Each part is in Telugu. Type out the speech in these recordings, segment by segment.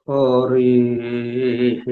हरिः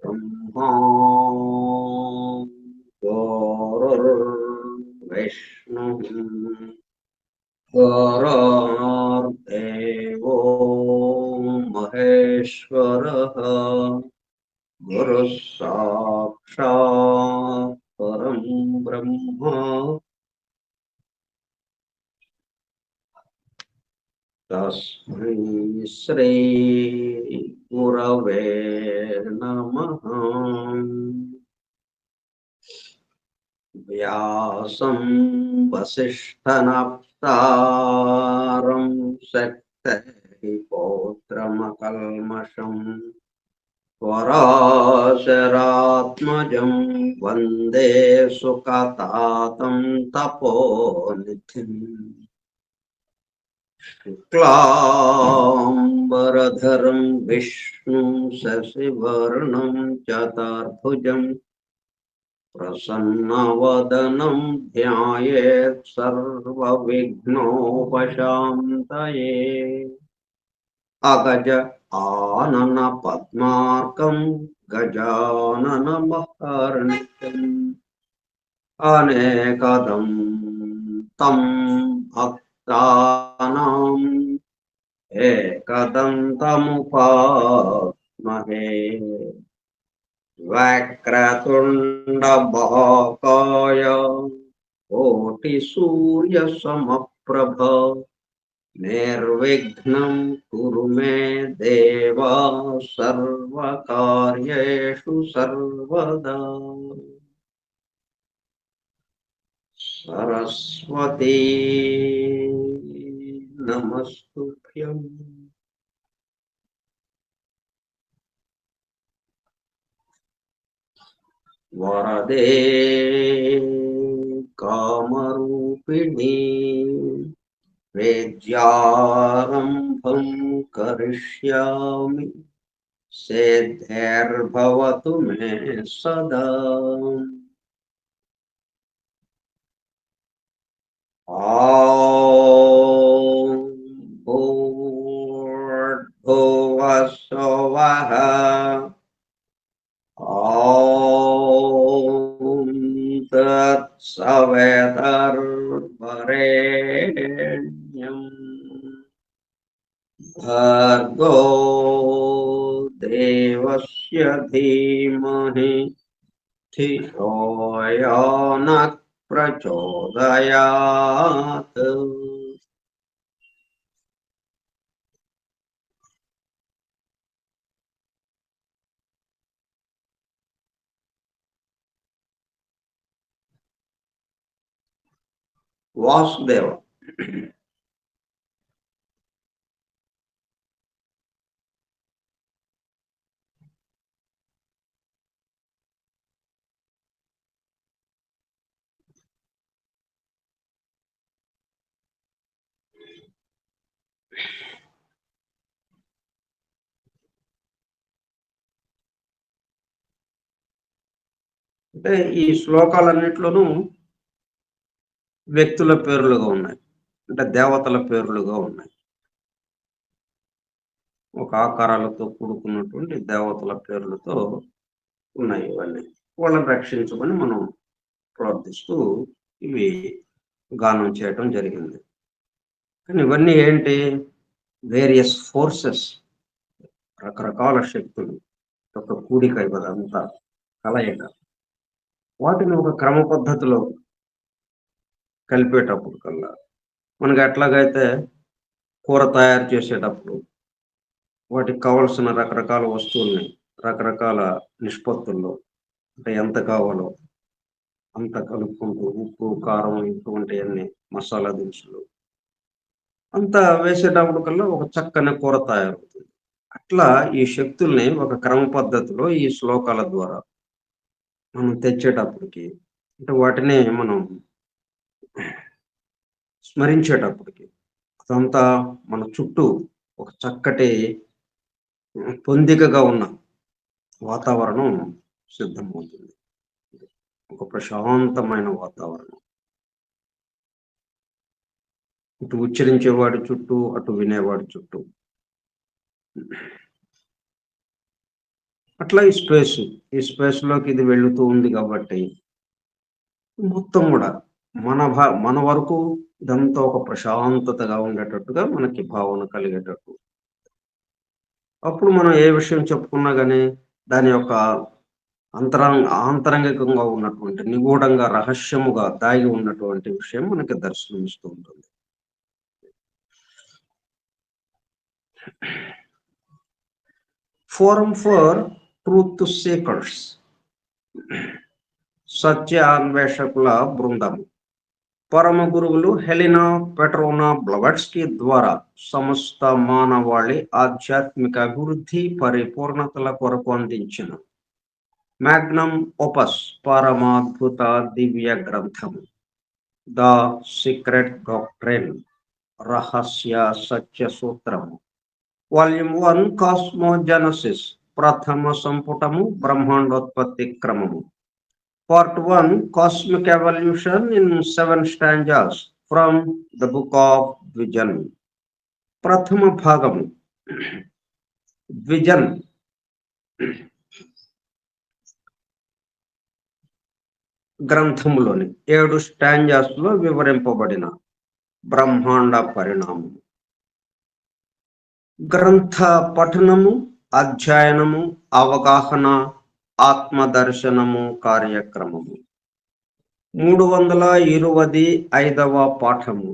ब्रह्मा विष्णुः गुरुर्देवो महेश्वरः गुरुः साक्षात् परं ब्रह्म तस्मै श्री गुरवे नमः। व्यासं वसिष्ठनप्तारं शक्तेः पौत्रमकल्मषम् पराशरात्मजं वन्दे सुकतातं तपोनिधिम् शुक्लाम्बरधरं विष्णुं शशिवर्णं चतुर्भुजम् प्रसन्नवदनं ध्यायेत् सर्वविघ्नोपशान्तये अगज आनन पद्मार्कं गजाननमहर्निशम् अनेकदं तं भक्तानाम् एकदन्तमुपास्महे वक्रतुण्डमहाकाय कोटिसूर्यसमप्रभ निर्विघ्नं कुरु मे देव सर्वकार्येषु सर्वदा। सरस्वती नमस्तुभ्यम्। वरदे कामरूपिणी वेद्यारम्भं करिष्यामि सिद्धिर्भवतु मे सदा। ॐ भूर्भुवः स्वः ॐ तत्सवितुर्वरेण्यम् भर्गो देवस्य धीमहि धियो यो नः प्रचोदयात्। వాసుదేవ అంటే ఈ శ్లోకాలన్నిట్లోనూ వ్యక్తుల పేర్లుగా ఉన్నాయి, అంటే దేవతల పేర్లుగా ఉన్నాయి. ఒక ఆకారాలతో కూడుకున్నటువంటి దేవతల పేర్లతో ఉన్నాయి. ఇవన్నీ వాళ్ళని రక్షించమని మనం ప్రార్థిస్తూ ఇవి గానం చేయటం జరిగింది. కానీ ఇవన్నీ ఏంటి? వేరియస్ ఫోర్సెస్, రకరకాల శక్తులు యొక్క కూడిక ఇవదంతా, కలయిక. వాటిని ఒక క్రమ పద్ధతిలో కలిపేటప్పుడు కల్లా మనకి ఎట్లాగైతే కూర తయారు చేసేటప్పుడు వాటికి కావలసిన రకరకాల వస్తువుల్ని రకరకాల నిష్పత్తుల్లో, అంటే ఎంత కావాలో అంత కలుపుకుంటూ ఉప్పు, కారం ఇటువంటియన్నీ మసాలా దినుసులు అంతా వేసేటప్పుడు కల్లా ఒక చక్కని కూర తయారవుతుంది. అట్లా ఈ శక్తుల్ని ఒక క్రమ పద్ధతిలో ఈ శ్లోకాల ద్వారా మనం తెచ్చేటప్పటికి, అంటే వాటిని మనం స్మరించేటప్పటికి అదంతా మన చుట్టూ ఒక చక్కటి పొందికగా ఉన్న వాతావరణం సిద్ధమవుతుంది. ఒక ప్రశాంతమైన వాతావరణం. ఇటు ఉచ్చరించేవాడి చుట్టూ, అటు వినేవాడి చుట్టూ. అట్లా ఈ స్పేస్‌లోకి ఇది వెళుతూ ఉంది కాబట్టి, మొత్తం గూడా మన వరకు ఇదంతా ఒక ప్రశాంతతగా ఉండేటట్టుగా మనకి భావన కలిగేటట్టు. అప్పుడు మనం ఏ విషయం చెప్పుకున్నా గాని, దాని యొక్క ఆంతరంగికంగా ఉన్నటువంటి, నిగూఢంగా, రహస్యముగా దాగి ఉన్నటువంటి విషయం మనకి దర్శనమిస్తూ ఉంటుంది. ఫోరం ఫర్ ట్రూత్ సీకర్స్, సత్య అన్వేషకుల బృందం, పరమ గురువులు హెలినా పెట్రోనా బ్లవట్స్కీ ద్వారా సమస్త మానవాళి ఆధ్యాత్మిక అభివృద్ధి పరిపూర్ణతల కొరకు అందించిన మ్యాగ్నమ్ ఓపస్, పరమాద్భుత దివ్య గ్రంథము ద సీక్రెట్ డాక్ట్రిన్, రహస్య సత్య సూత్రము, వాల్యూమ్ 1, కాస్మోజెనసిస్, ప్రథమ సంపుటము, బ్రహ్మాండోత్పత్తి క్రమము, part 1, cosmic evolution in 7 stanzas from the book of Dzyan, ప్రథమ భాగము ద్విజన్ గ్రంథములోని 7 స్టాంజాస్ లో వివరింపబడిన బ్రహ్మాండ పరిణామము. గ్రంథ పఠనము, అధ్యయనము, అవగాహన, ఆత్మదర్శనము కార్యక్రమము. 325వ పాఠము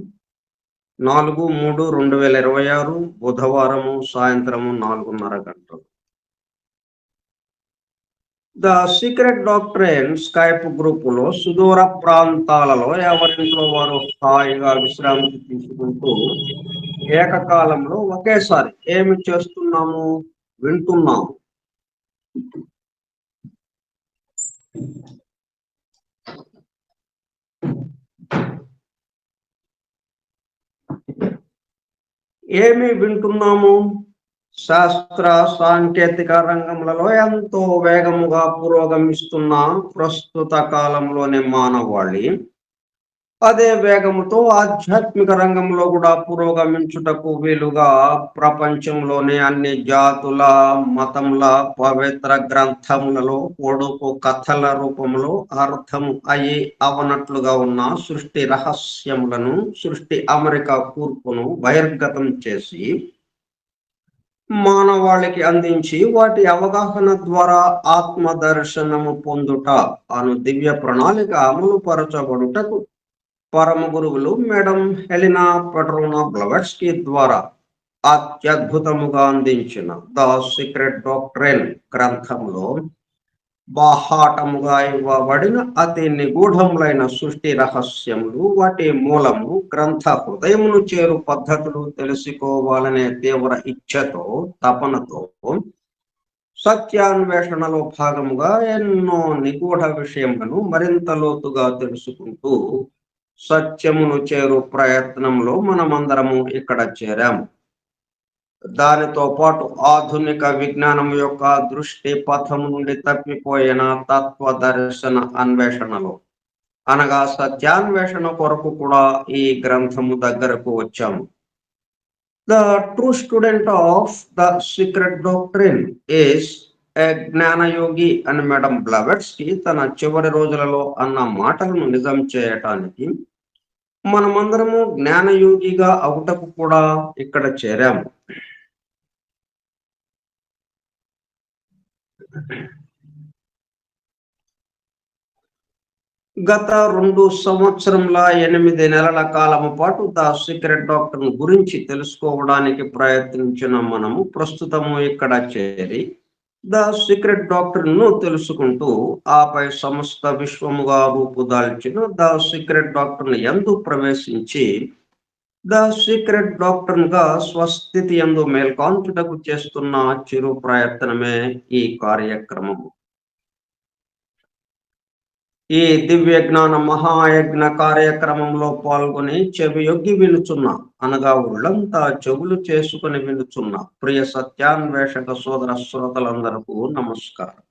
4/3/2026 బుధవారము సాయంత్రము 4:30 గంటలు. ద సీక్రెట్ డాక్ట్రైన్ స్కైప్ గ్రూపులో సుదూర ప్రాంతాలలో ఎవరింట్లో వారు హాయిగా విశ్రాంతి తీసుకుంటూ ఏకకాలంలో ఒకేసారి ఏమి చేస్తున్నాము? వింటున్నాము. ఏమి వింటున్నాము? శాస్త్ర సాంకేతిక రంగములలో ఎంతో వేగముగా పురోగమిస్తున్న ప్రస్తుత కాలంలోని మానవాళి అదే వేగముతో ఆధ్యాత్మిక రంగంలో కూడా పురోగమించుటకు వీలుగా ప్రపంచంలోని అన్ని జాతుల, మతముల పవిత్ర గ్రంథములలో పొడుపు కథల రూపంలో అర్థము అయి అవనట్లుగా ఉన్న సృష్టి రహస్యములను, సృష్టి అమరిక కూర్పును బహిర్గతం చేసి మానవాళికి అందించి వాటి అవగాహన ద్వారా ఆత్మదర్శనము పొందుట అను దివ్య ప్రణాళిక అమలు పరచబడుటకు పరమ గురువులు మేడం హెలినా పెట్రోనా బ్లవట్స్కీ ద్వారా అత్యద్భుతముగా అందించిన ద సీక్రెట్ డాక్ట్రైన్ గ్రంథంలో బాహాటముగా ఇవ్వబడిన అతి నిగూఢములైన సృష్టి రహస్యములు, వాటి మూలము, గ్రంథ హృదయమును చేరు పద్ధతులు తెలుసుకోవాలనే తీవ్ర ఇచ్ఛతో, తపనతో సత్యాన్వేషణలో భాగముగా ఎన్నో నిగూఢ విషయములను మరింత లోతుగా తెలుసుకుంటూ సత్యమును చేరు ప్రయత్నంలో మనమందరము ఇక్కడ చేరాము. దానితో పాటు ఆధునిక విజ్ఞానం యొక్క దృష్టి పథం నుండి తప్పిపోయిన తత్వదర్శన అన్వేషణలో, అనగా సత్యాన్వేషణ కొరకు కూడా ఈ గ్రంథము దగ్గరకు వచ్చాము. The true student of the secret doctrine is a జ్ఞానయోగి అని మేడం బ్లవట్స్కీ తన చివరి రోజులలో అన్న మాటలను నిజం చేయటానికి మనమందరము జ్ఞానయోగిగా అవుటకు కూడా ఇక్కడ చేరాము. గత 2 సంవత్సరంల 8 నెలల కాలము పాటు ద సీక్రెట్ డాక్టర్ గురించి తెలుసుకోవడానికి ప్రయత్నించిన మనము ప్రస్తుతము ఇక్కడ చేరి ద సీక్రెట్ డాక్టర్ను తెలుసుకుంటూ ఆపై సమస్త విశ్వముగా రూపుదాల్చిన ద సీక్రెట్ డాక్టర్ని యందు ప్రవేశించి ద సీక్రెట్ డాక్టర్గా స్వస్థితి యందు మేల్కాంచుటకు చేస్తున్న చిరు ప్రయత్నమే ఈ కార్యక్రమము. ఈ దివ్య జ్ఞాన మహాయజ్ఞ కార్యక్రమంలో పాల్గొని చెవియొగ్గి వినుచున్న, అనగా ఒళ్ళంతా చెవులు చేసుకుని వినుచున్న ప్రియ సత్యాన్వేషక సోదర శ్రోతలందరకు నమస్కారం.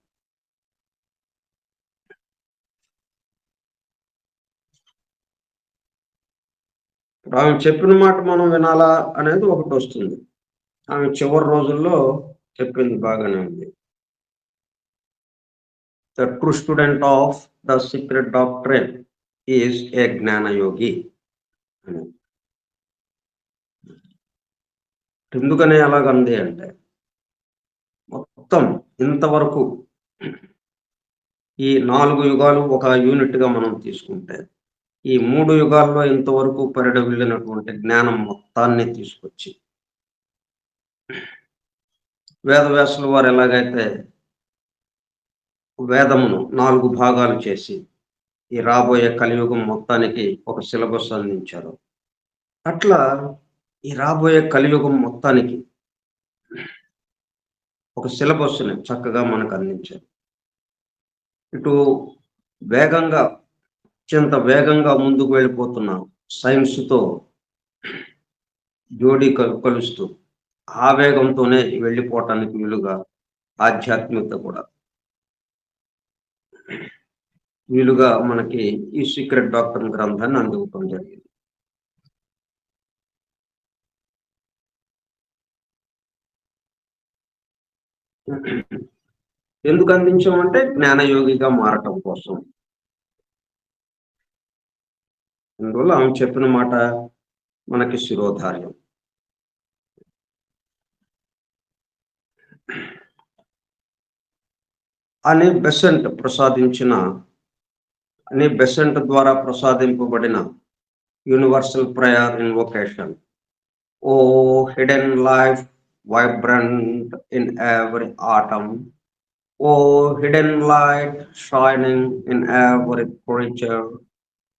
ఆమె చెప్పిన మాట మనం వినాలా అనేది ఒకటి వస్తుంది. ఆమె చివరి రోజుల్లో చెప్పింది బాగానే ఉంది. The true student of the secret doctrine is a జ్ఞానయోగి అని. ఎందుకని అలాగంది అంటే, మొత్తం ఇంతవరకు ఈ 4 యుగాలు ఒక యూనిట్‌గా మనం తీసుకుంటే, ఈ 3 యుగాల్లో ఇంతవరకు పరిఢవిల్లినటువంటి జ్ఞానం మొత్తాన్ని తీసుకొచ్చి, వేదవ్యాసుల వారు ఎలాగైతే వేదమును 4 భాగాలు చేసి, ఈ రాబోయే కలియుగం మొత్తానికి ఒక సిలబస్ అందించారు. అట్లా ఈ రాబోయే కలియుగం మొత్తానికి ఒక సిలబస్‌ని చక్కగా మనకు అందించారు. ఇటు వేగంగా, అత్యంత వేగంగా ముందుకు వెళ్ళిపోతున్న సైన్స్‌తో జోడీ కలుస్తూ, ఆ వేగంతోనే వెళ్ళిపోవటానికి వీలుగా ఆధ్యాత్మికత కూడా వీలుగా మనకి ఈ సీక్రెట్ డాక్టర్ గ్రంథాన్ని అందివ్వటం జరిగింది. ఎందుకు అందించామంటే జ్ఞానయోగిగా మారటం కోసం. అందువల్ల ఆమె చెప్పిన మాట మనకి శిరోధార్యం. అని బెసెంట్ ద్వారా ప్రసాదింపబడిన universal prayer invocation. O hidden life vibrant in every atom, O hidden light shining in every creature,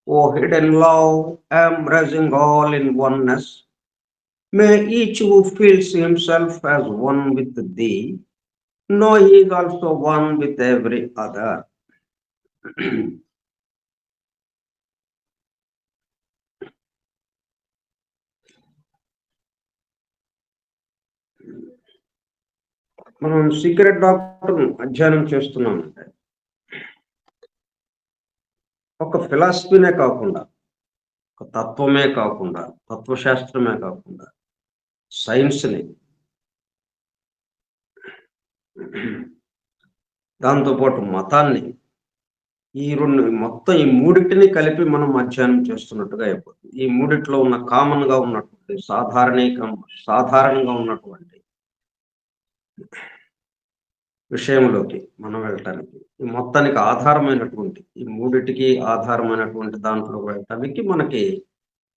O hidden love embracing all in oneness, may each who feels himself as one with thee know he is also one with every other. మనం సీక్రెట్ డాక్టర్ అధ్యయనం చేస్తున్నామంటే ఒక ఫిలాసఫీనే కాకుండా, ఒక తత్వమే కాకుండా, తత్వశాస్త్రమే కాకుండా, సైన్స్‌ని, దాంతోపాటు మతాన్ని, ఈ ఈ మూడిటిని కలిపి మనం అధ్యయనం చేస్తున్నట్టుగా అయిపోతుంది. ఈ మూడిట్లో ఉన్న కామన్‌గా ఉన్నటువంటి సాధారణంగా ఉన్నటువంటి విషయంలోకి మనం వెళ్ళటానికి, ఈ మొత్తానికి ఆధారమైనటువంటి, ఈ మూడిటికి ఆధారమైనటువంటి దాంట్లో వెళ్ళటానికి మనకి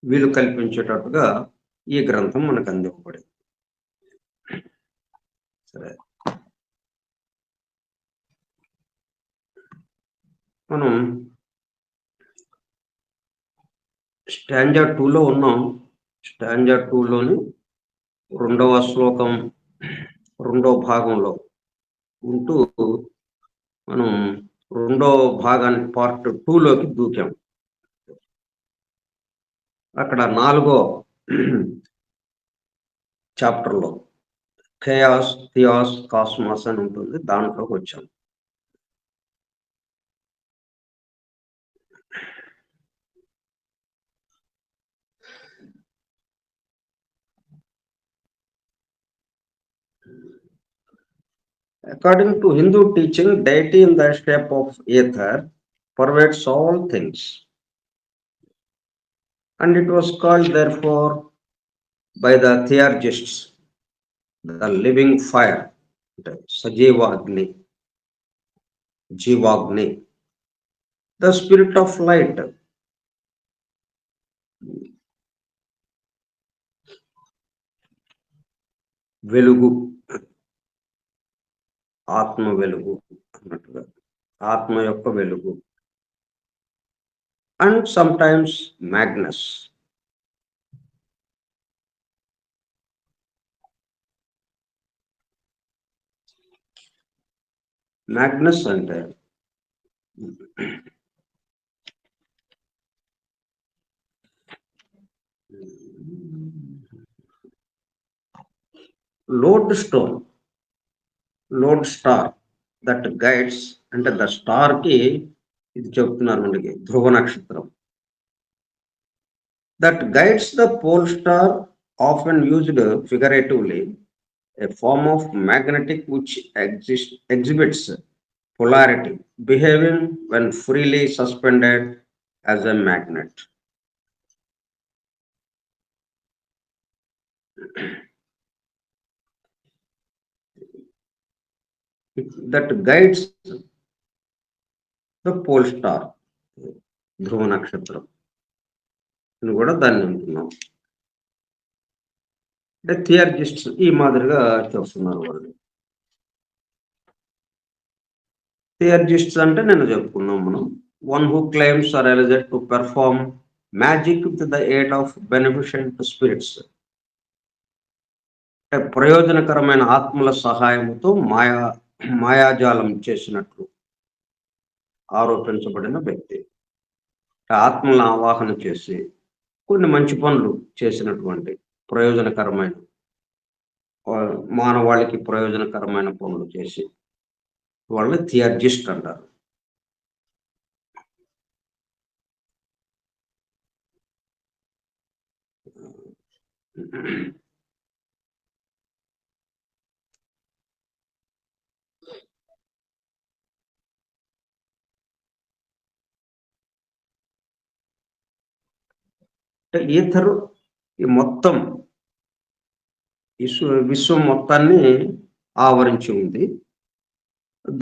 వీలు కల్పించేటట్టుగా ఈ గ్రంథం మనకు అందివ్వబడింది. సరే, మనం స్టాంజా 2లో ఉన్నాం. స్టాంజా 2లోని 2వ శ్లోకం 2వ భాగంలో ఉంటూ మనం 2వ భాగానికి పార్ట్ 2లోకి దూకాం. అక్కడ 4వ చాప్టర్లో ఖయాస్, థియాస్, కాస్మాస్ అని ఉంటుంది. దాంట్లోకి వచ్చాం. According to Hindu teaching, deity in the shape of ether pervades all things. And it was called, therefore, by the theurgists, the living fire, the Sajivagni, Jivagni, the spirit of light, వెలుగు, ఆత్మ వెలుగు అన్నట్టుగా, ఆత్మ యొక్క వెలుగు. And sometimes magnes, magnes అంటే lodestone, lodestar that guides, అంటే ద స్టార్ కి ఇది చెప్తున్నారు మనకి, ధ్రువ నక్షత్రం. That guides the pole star, often used figuratively, a form of magnetic which exhibits polarity, behaving when freely suspended as a magnet. That guides the pole star, ధ్రువ నక్షత్రం అని కూడా దాన్ని అంటున్నాం. అంటే థియర్జిస్ట్స్ ఈ మాదిరిగా చెప్తున్నారు వాళ్ళు. థియర్జిస్ట్స్ అంటే నేను చెప్పుకున్నాం మనం, one who claims or alleged to perform magic with the aid of beneficent spirits, అంటే ప్రయోజనకరమైన ఆత్మల సహాయంతో మాయాజాలం చేసినట్లు ఆరోపించబడిన వ్యక్తి. ఆత్మలను ఆవాహన చేసి కొన్ని మంచి పనులు చేసినటువంటి ప్రయోజనకరమైన, మానవాళికి ప్రయోజనకరమైన పనులు చేసి వాళ్ళని థియర్జిస్ట్ అంటారు. ఈథరు ఈ మొత్తం విశ్వం మొత్తాన్ని ఆవరించి ఉంది.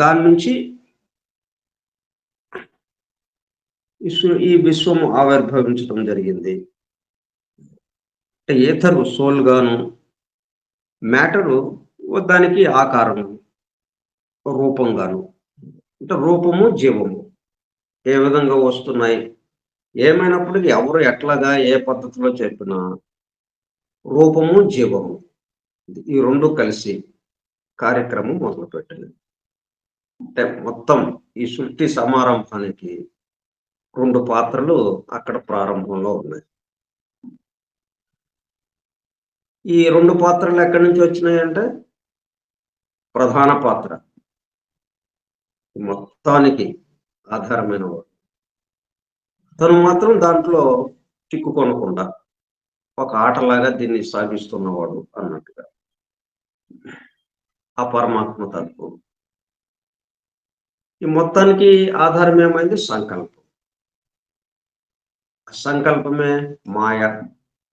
దాని నుంచి ఈ విశ్వం ఆవిర్భవించడం జరిగింది. అంటే ఈథరు సోల్ గాను, మ్యాటరు దానికి ఆకారము, రూపంగాను. అంటే రూపము జీవము ఏ విధంగా వస్తున్నాయి, ఏమైనప్పటికీ ఎవరు ఎట్లాగా ఏ పద్ధతిలో చెప్పినా రూపము జీవము ఈ రెండు కలిసి కార్యక్రమం మొదలుపెట్టింది. అంటే మొత్తం ఈ సృష్టి సమారంభానికి రెండు పాత్రలు అక్కడ ప్రారంభంలో ఉన్నాయి. ఈ రెండు పాత్రలు ఎక్కడి నుంచి వచ్చినాయంటే, ప్రధాన పాత్ర మొత్తానికి ఆధారమైన వాడు, తను మాత్రం దాంట్లో చిక్కుకొనకుండా ఒక ఆటలాగా దీన్ని సాగిస్తున్నవాడు అన్నట్టుగా ఆ పరమాత్మ తత్వం. ఈ మొత్తానికి ఆధారం ఏమైంది? సంకల్పం. సంకల్పమే మాయ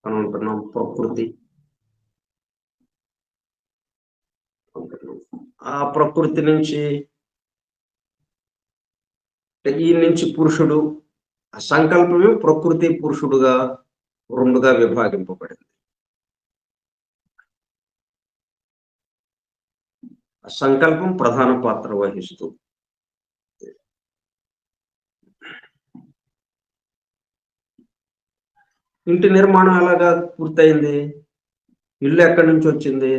అని అంటున్నాం, ప్రకృతి. ఆ ప్రకృతి నుంచి ఈ నుంచి పురుషుడు, ఆ సంకల్పమే ప్రకృతి పురుషుడుగా రెండుగా విభాగింపబడింది. ఆ సంకల్పం ప్రధాన పాత్ర వహిస్తూ ఇంటి నిర్మాణం ఎలాగా పూర్తయింది? ఇల్లు ఎక్కడి నుంచి వచ్చింది?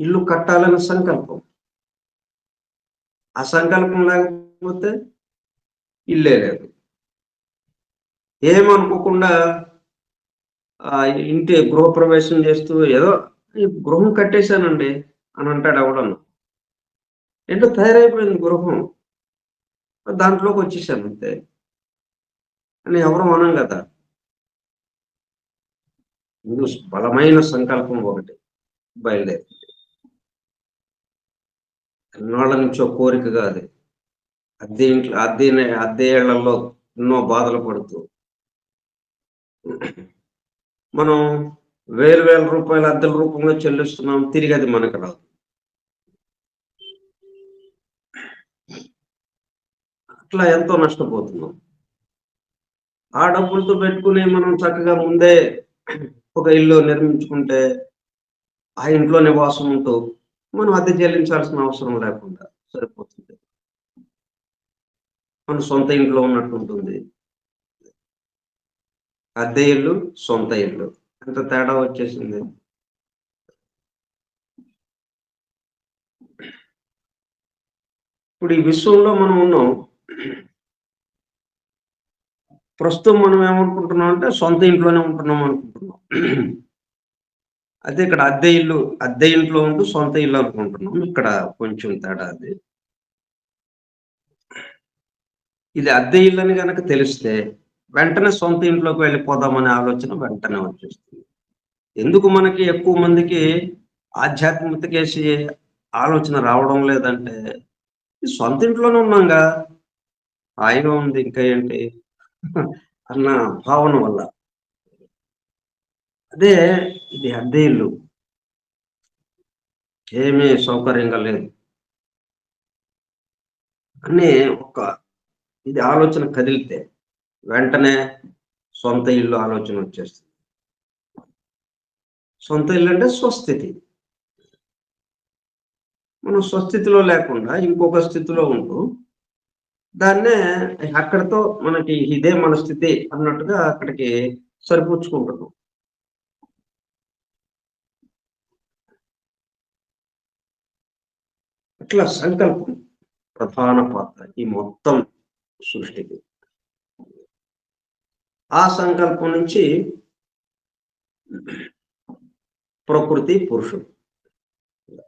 ఇల్లు కట్టాలని సంకల్పం. ఆ సంకల్పం లేకపోతే ఇల్లే లేదు. ఏమనుకోకుండా ఇంటి గృహప్రవేశం చేస్తూ ఏదో గృహం కట్టేశానండి అని అంటాడు ఎవడన్నా. ఏంటో తయారైపోయింది గృహం, దాంట్లోకి వచ్చేసాను అంతే అని ఎవరు అనం కదా. బలమైన సంకల్పం ఒకటి బయలుదేరింది. ఎన్నాళ్ళ నుంచో కోరికగా అది అద్దె ఇంట్లో అద్దె ఇళ్లలో ఎన్నో బాధలు పడుతూ మనం వేల వేల రూపాయలు అద్దెల రూపంలో చెల్లిస్తున్నాం, తిరిగి అది మనకు రాదు. అట్లా ఎంతో నష్టపోతున్నాం. ఆ డబ్బులతో పెట్టుకుని మనం చక్కగా ముందే ఒక ఇల్లు నిర్మించుకుంటే, ఆ ఇంట్లో నివాసం ఉంటూ మనం అద్దె చెల్లించాల్సిన అవసరం లేకుండా సరిపోతుంది. మన సొంత ఇంట్లో ఉన్నట్టుంటుంది. అద్దె ఇల్లు, సొంత ఇల్లు ఎంత తేడా వచ్చేసింది. ఇప్పుడు ఈ విశ్వంలో మనం ఉన్నాం. ప్రస్తుతం మనం ఏమనుకుంటున్నాం అంటే సొంత ఇంట్లోనే ఉంటున్నాం అనుకుంటున్నాం. అదే ఇక్కడ అద్దె ఇంట్లో ఉంటూ సొంత ఇల్లు అనుకుంటున్నాం. ఇక్కడ కొంచెం తేడా అది. ఇది అద్దె ఇల్లని గనక తెలిస్తే వెంటనే సొంత ఇంట్లోకి వెళ్ళిపోదామనే ఆలోచన వెంటనే వచ్చేస్తుంది. ఎందుకు మనకి ఎక్కువ మందికి ఆధ్యాత్మికతకేసి ఆలోచన రావడం లేదంటే, ఈ సొంత ఇంట్లోనే ఉన్నాంగా, హాయిగా ఉంది ఇంకా ఏంటి అన్న భావన వల్ల. అదే ఇది అద్దె ఇల్లు. ఏమీ సౌకర్యంగా లేదు అని ఒక ఇది ఆలోచన కదిలితే వెంటనే సొంత ఇల్లు ఆలోచన వచ్చేస్తుంది. సొంత ఇల్లు అంటే స్వస్థితి. మనం స్వస్థితిలో లేకుండా ఇంకొక స్థితిలో ఉంటూ దాన్నే అక్కడితో మనకి ఇదే మన స్థితి అన్నట్టుగా అక్కడికి సరిపుచ్చుకుంటున్నాం. అట్లా సంకల్పం ప్రధాన పాత్ర ఈ మొత్తం సృష్టికి. ఆ సంకల్పం నుంచి ప్రకృతి, పురుషుడు.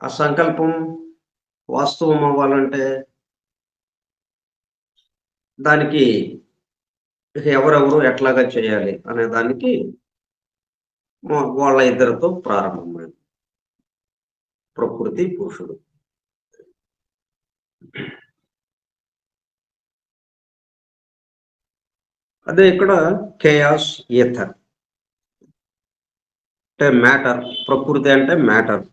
ఆ సంకల్పం వాస్తవం అవ్వాలంటే దానికి ఎవరెవరు ఎట్లాగా చేయాలి అనే దానికి వాళ్ళ ఇద్దరితో ప్రారంభమైంది. ప్రకృతి, పురుషుడు. అదే ఇక్కడ కేయాస్, ఈథర్ అంటే మ్యాటర్. ప్రకృతి అంటే మ్యాటర్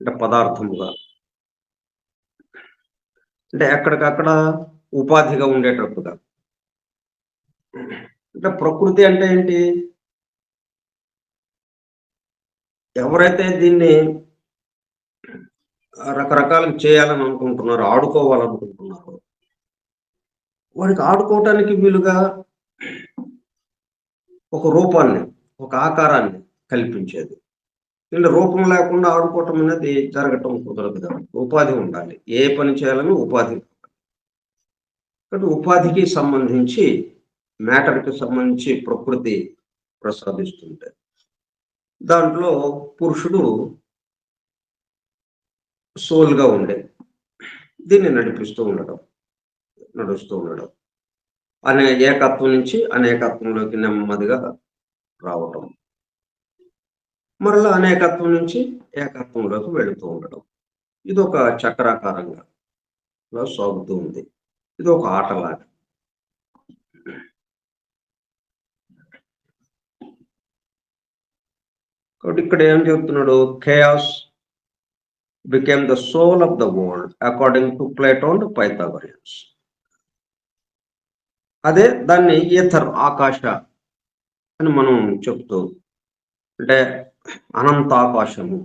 అంటే పదార్థముగా, అంటే ఎక్కడికక్కడ ఉపాధిగా ఉండేటట్టుగా. అంటే ప్రకృతి అంటే ఏంటి? ఎవరైతే దీన్ని రకరకాలుగా చేయాలని అనుకుంటున్నారో, ఆడుకోవాలనుకుంటున్నారో, వాడికి ఆడుకోవటానికి వీలుగా ఒక రూపాన్ని, ఒక ఆకారాన్ని కల్పించేది. వీళ్ళ రూపం లేకుండా ఆడుకోవటం అనేది జరగటం కుదరదు కదా. ఉపాధి ఉండాలి. ఏ పని చేయాలని ఉపాధి. కాబట్టి ఉపాధికి సంబంధించి, మ్యాటర్‌కి సంబంధించి ప్రకృతి ప్రసాదిస్తుంటే, దాంట్లో పురుషుడు సోల్‌గా ఉండే దీన్ని నడుస్తూ ఉండడం. ఏకత్వం నుంచి అనేకత్వంలోకి నెమ్మదిగా రావటం. మరలా అనేకత్వం నుంచి ఏకత్వంలోకి వెళుతూ ఉండడం. ఇదొక చక్రాకారంగా సాగుతూ ఉంది. ఇదొక ఆటలాగా. కాబట్టి ఇక్కడ ఏం చెప్తున్నాడు? Chaos became the soul of the world according to Plato and Pythagoreans. అదే దాన్ని ఈథర్, ఆకాశ అని మనం చెప్తూ, అంటే అనంతాకాశము,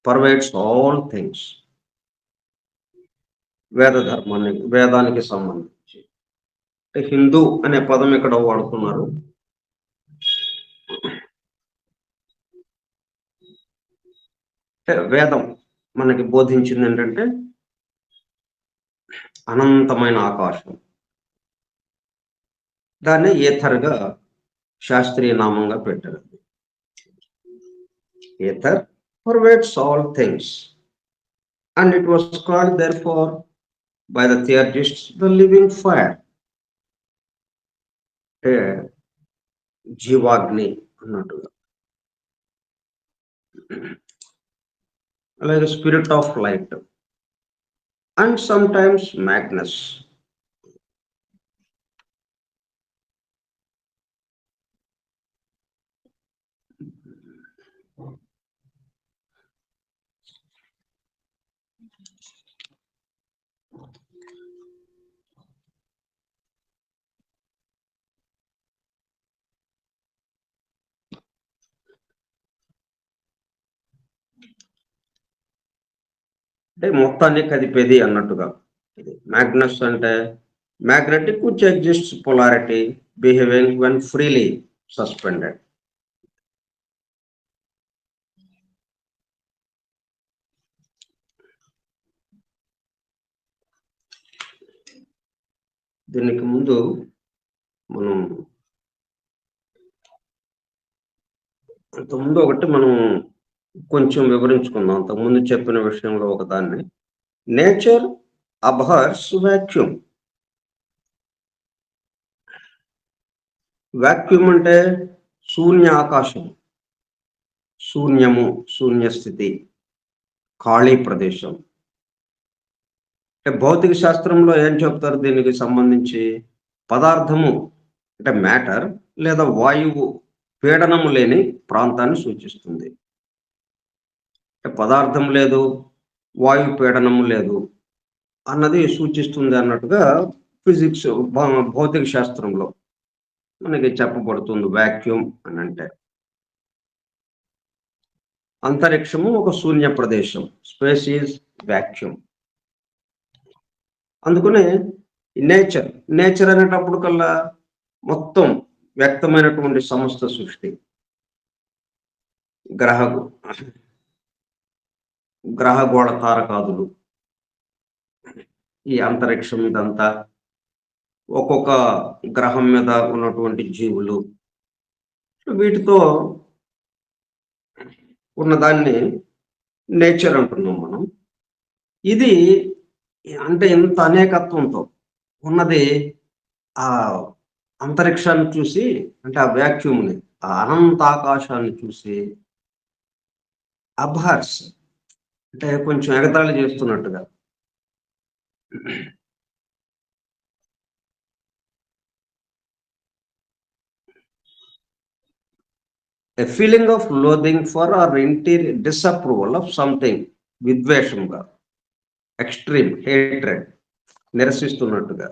పర్వేట్స్ ఆల్ థింగ్స్. వేదానికి సంబంధించి అంటే హిందూ అనే పదం ఇక్కడ వాడుతున్నారు. అంటే వేదం మనకి బోధించింది ఏంటంటే అనంతమైన ఆకాశం. దాన్ని ఏథర్‌గా శాస్త్రీయ నామంగా పెట్టారు. Ather pervades all things, and it was called therefore by the theurgists the living fire. అంటే జీవాగ్ని అన్నట్టుగా. అలాగే spirit of light and sometimes Magnus. అంటే మొత్తాన్ని కదిపేది అన్నట్టుగా. ఇది మ్యాగ్నస్ అంటే magnetic which exists polarity behaving when freely suspended. దీనికి ముందు మనం అంతకుముందు ఒకటి మనం కొంచెం వివరించుకుందాం. అంతకుముందు చెప్పిన విషయంలో ఒకదాన్ని. Nature అబ్హర్స్ vacuum. వాక్యూమ్ అంటే శూన్య ఆకాశం, శూన్యము, శూన్య స్థితి, ఖాళీ ప్రదేశం. అంటే భౌతిక శాస్త్రంలో ఏం చెప్తారు దీనికి సంబంధించి? పదార్థము అంటే మ్యాటర్ లేదా వాయువు పీడనము లేని ప్రాంతాన్ని సూచిస్తుంది. పదార్థం లేదు, వాయు పీడనము లేదు అన్నది సూచిస్తుంది అన్నట్టుగా ఫిజిక్స్ భౌతిక శాస్త్రంలో మనకి చెప్పబడుతుంది వాక్యూమ్ అని అంటే. అంతరిక్షము ఒక శూన్య ప్రదేశం, స్పేస్ ఈజ్ వాక్యూమ్. అందుకనే నేచర్ నేచర్ అనేటప్పుడు కల్లా మొత్తం వ్యక్తమైనటువంటి సమస్త సృష్టి, గ్రహగోళ తారకాదులు, ఈ అంతరిక్షం ఇదంతా, ఒక్కొక్క గ్రహం మీద ఉన్నటువంటి జీవులు, వీటితో ఉన్నదాన్ని నేచర్ అంటున్నాం మనం. ఇది అంటే ఇంత అనేకత్వంతో ఉన్నది ఆ అంతరిక్షాన్ని చూసి, అంటే ఆ వ్యాక్యూమ్ని, ఆ అనంతాకాశాన్ని చూసి అబ్హర్స్ అంటే కొంచెం ఎగతాళి చేస్తున్నట్టుగా. A feeling of loathing for or interior disapproval of something, విద్వేషంగా, ఎక్స్ట్రీమ్ హేట్రెడ్, నిరసిస్తున్నట్టుగా.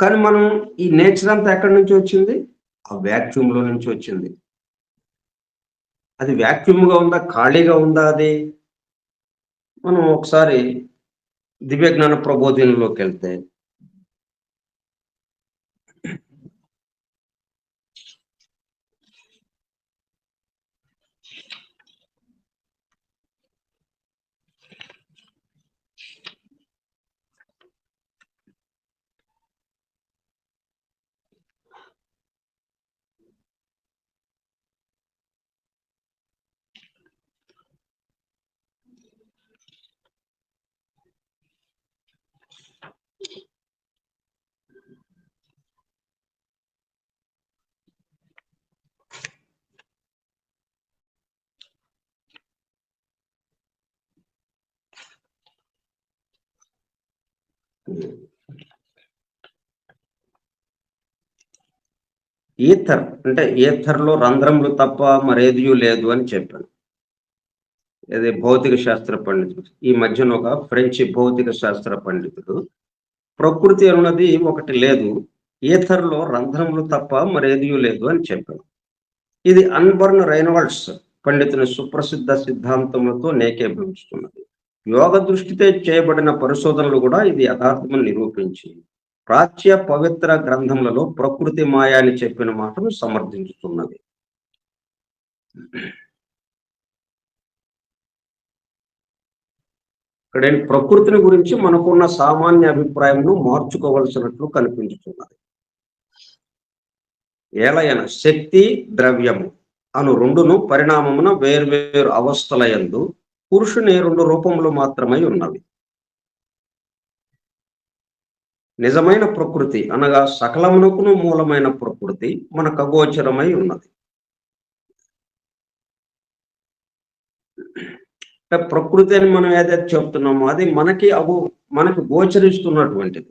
కానీ మనం ఈ నేచర్ అంతా ఎక్కడి నుంచి వచ్చింది? ఆ వ్యాక్యూమ్ లో నుంచి వచ్చింది. అది వ్యాక్యూమ్ గా ఉందా, ఖాళీగా ఉందా? అది మనం ఒకసారి దివ్య జ్ఞాన ప్రబోధినిలోకి వెళ్తే ఈథర్ అంటే ఈథర్లో రంధ్రములు తప్ప మరేది లేదు అని చెప్పాను. ఇది భౌతిక శాస్త్ర పండితుడు. ఈ మధ్యన ఒక ఫ్రెంచ్ భౌతిక శాస్త్ర పండితుడు ప్రకృతి అన్నది ఒకటి లేదు, ఈథర్లో రంధ్రములు తప్ప మరేది లేదు అని చెప్పాను. ఇది అన్బర్న్ రైనవాల్డ్స్ పండితుని సుప్రసిద్ధ సిద్ధాంతములతో నేకేభించుతున్నది. యోగ దృష్టితో చేయబడిన పరిశోధనలు కూడా ఇది యథార్థమని నిరూపించి ప్రాచ్య పవిత్ర గ్రంథములలో ప్రకృతి మాయ అని చెప్పిన మాటను సమర్థించుతున్నది. ఇక్కడ ప్రకృతిని గురించి మనకున్న సామాన్య అభిప్రాయంను మార్చుకోవలసినట్లు కనిపించుతున్నది. ఏలయన శక్తి, ద్రవ్యము అను రెండును పరిణామమున వేర్వేరు అవస్థల యందు పురుషుని రెండు రూపములు మాత్రమై ఉన్నవి. నిజమైన ప్రకృతి అనగా సకలమునకును మూలమైన ప్రకృతి మనకు అగోచరమై ఉన్నది. ప్రకృతి అని మనం ఏదైతే చెప్తున్నామో అది మనకి గోచరిస్తున్నటువంటిది.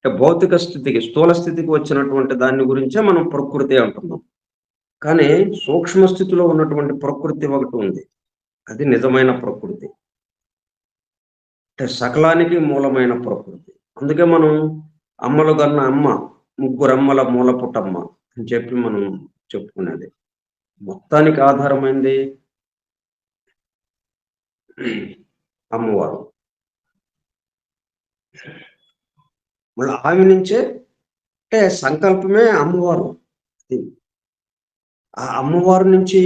అంటే భౌతిక స్థితికి, స్థూల స్థితికి వచ్చినటువంటి దాని గురించే మనం ప్రకృతి అంటున్నాం. కానీ సూక్ష్మ స్థితిలో ఉన్నటువంటి ప్రకృతి ఒకటి ఉంది. అది నిజమైన ప్రకృతి. అంటే సకలానికి మూలమైన ప్రకృతి. అందుకే మనం అమ్మలు కన్న అమ్మ, ముగ్గురమ్మల మూలపుటమ్మ అని చెప్పి మనం చెప్పుకునేది. మొత్తానికి ఆధారమైంది అమ్మవారు. మళ్ళీ ఆమె నుంచే అంటే సంకల్పమే అమ్మవారు. ఆ అమ్మవారి నుంచి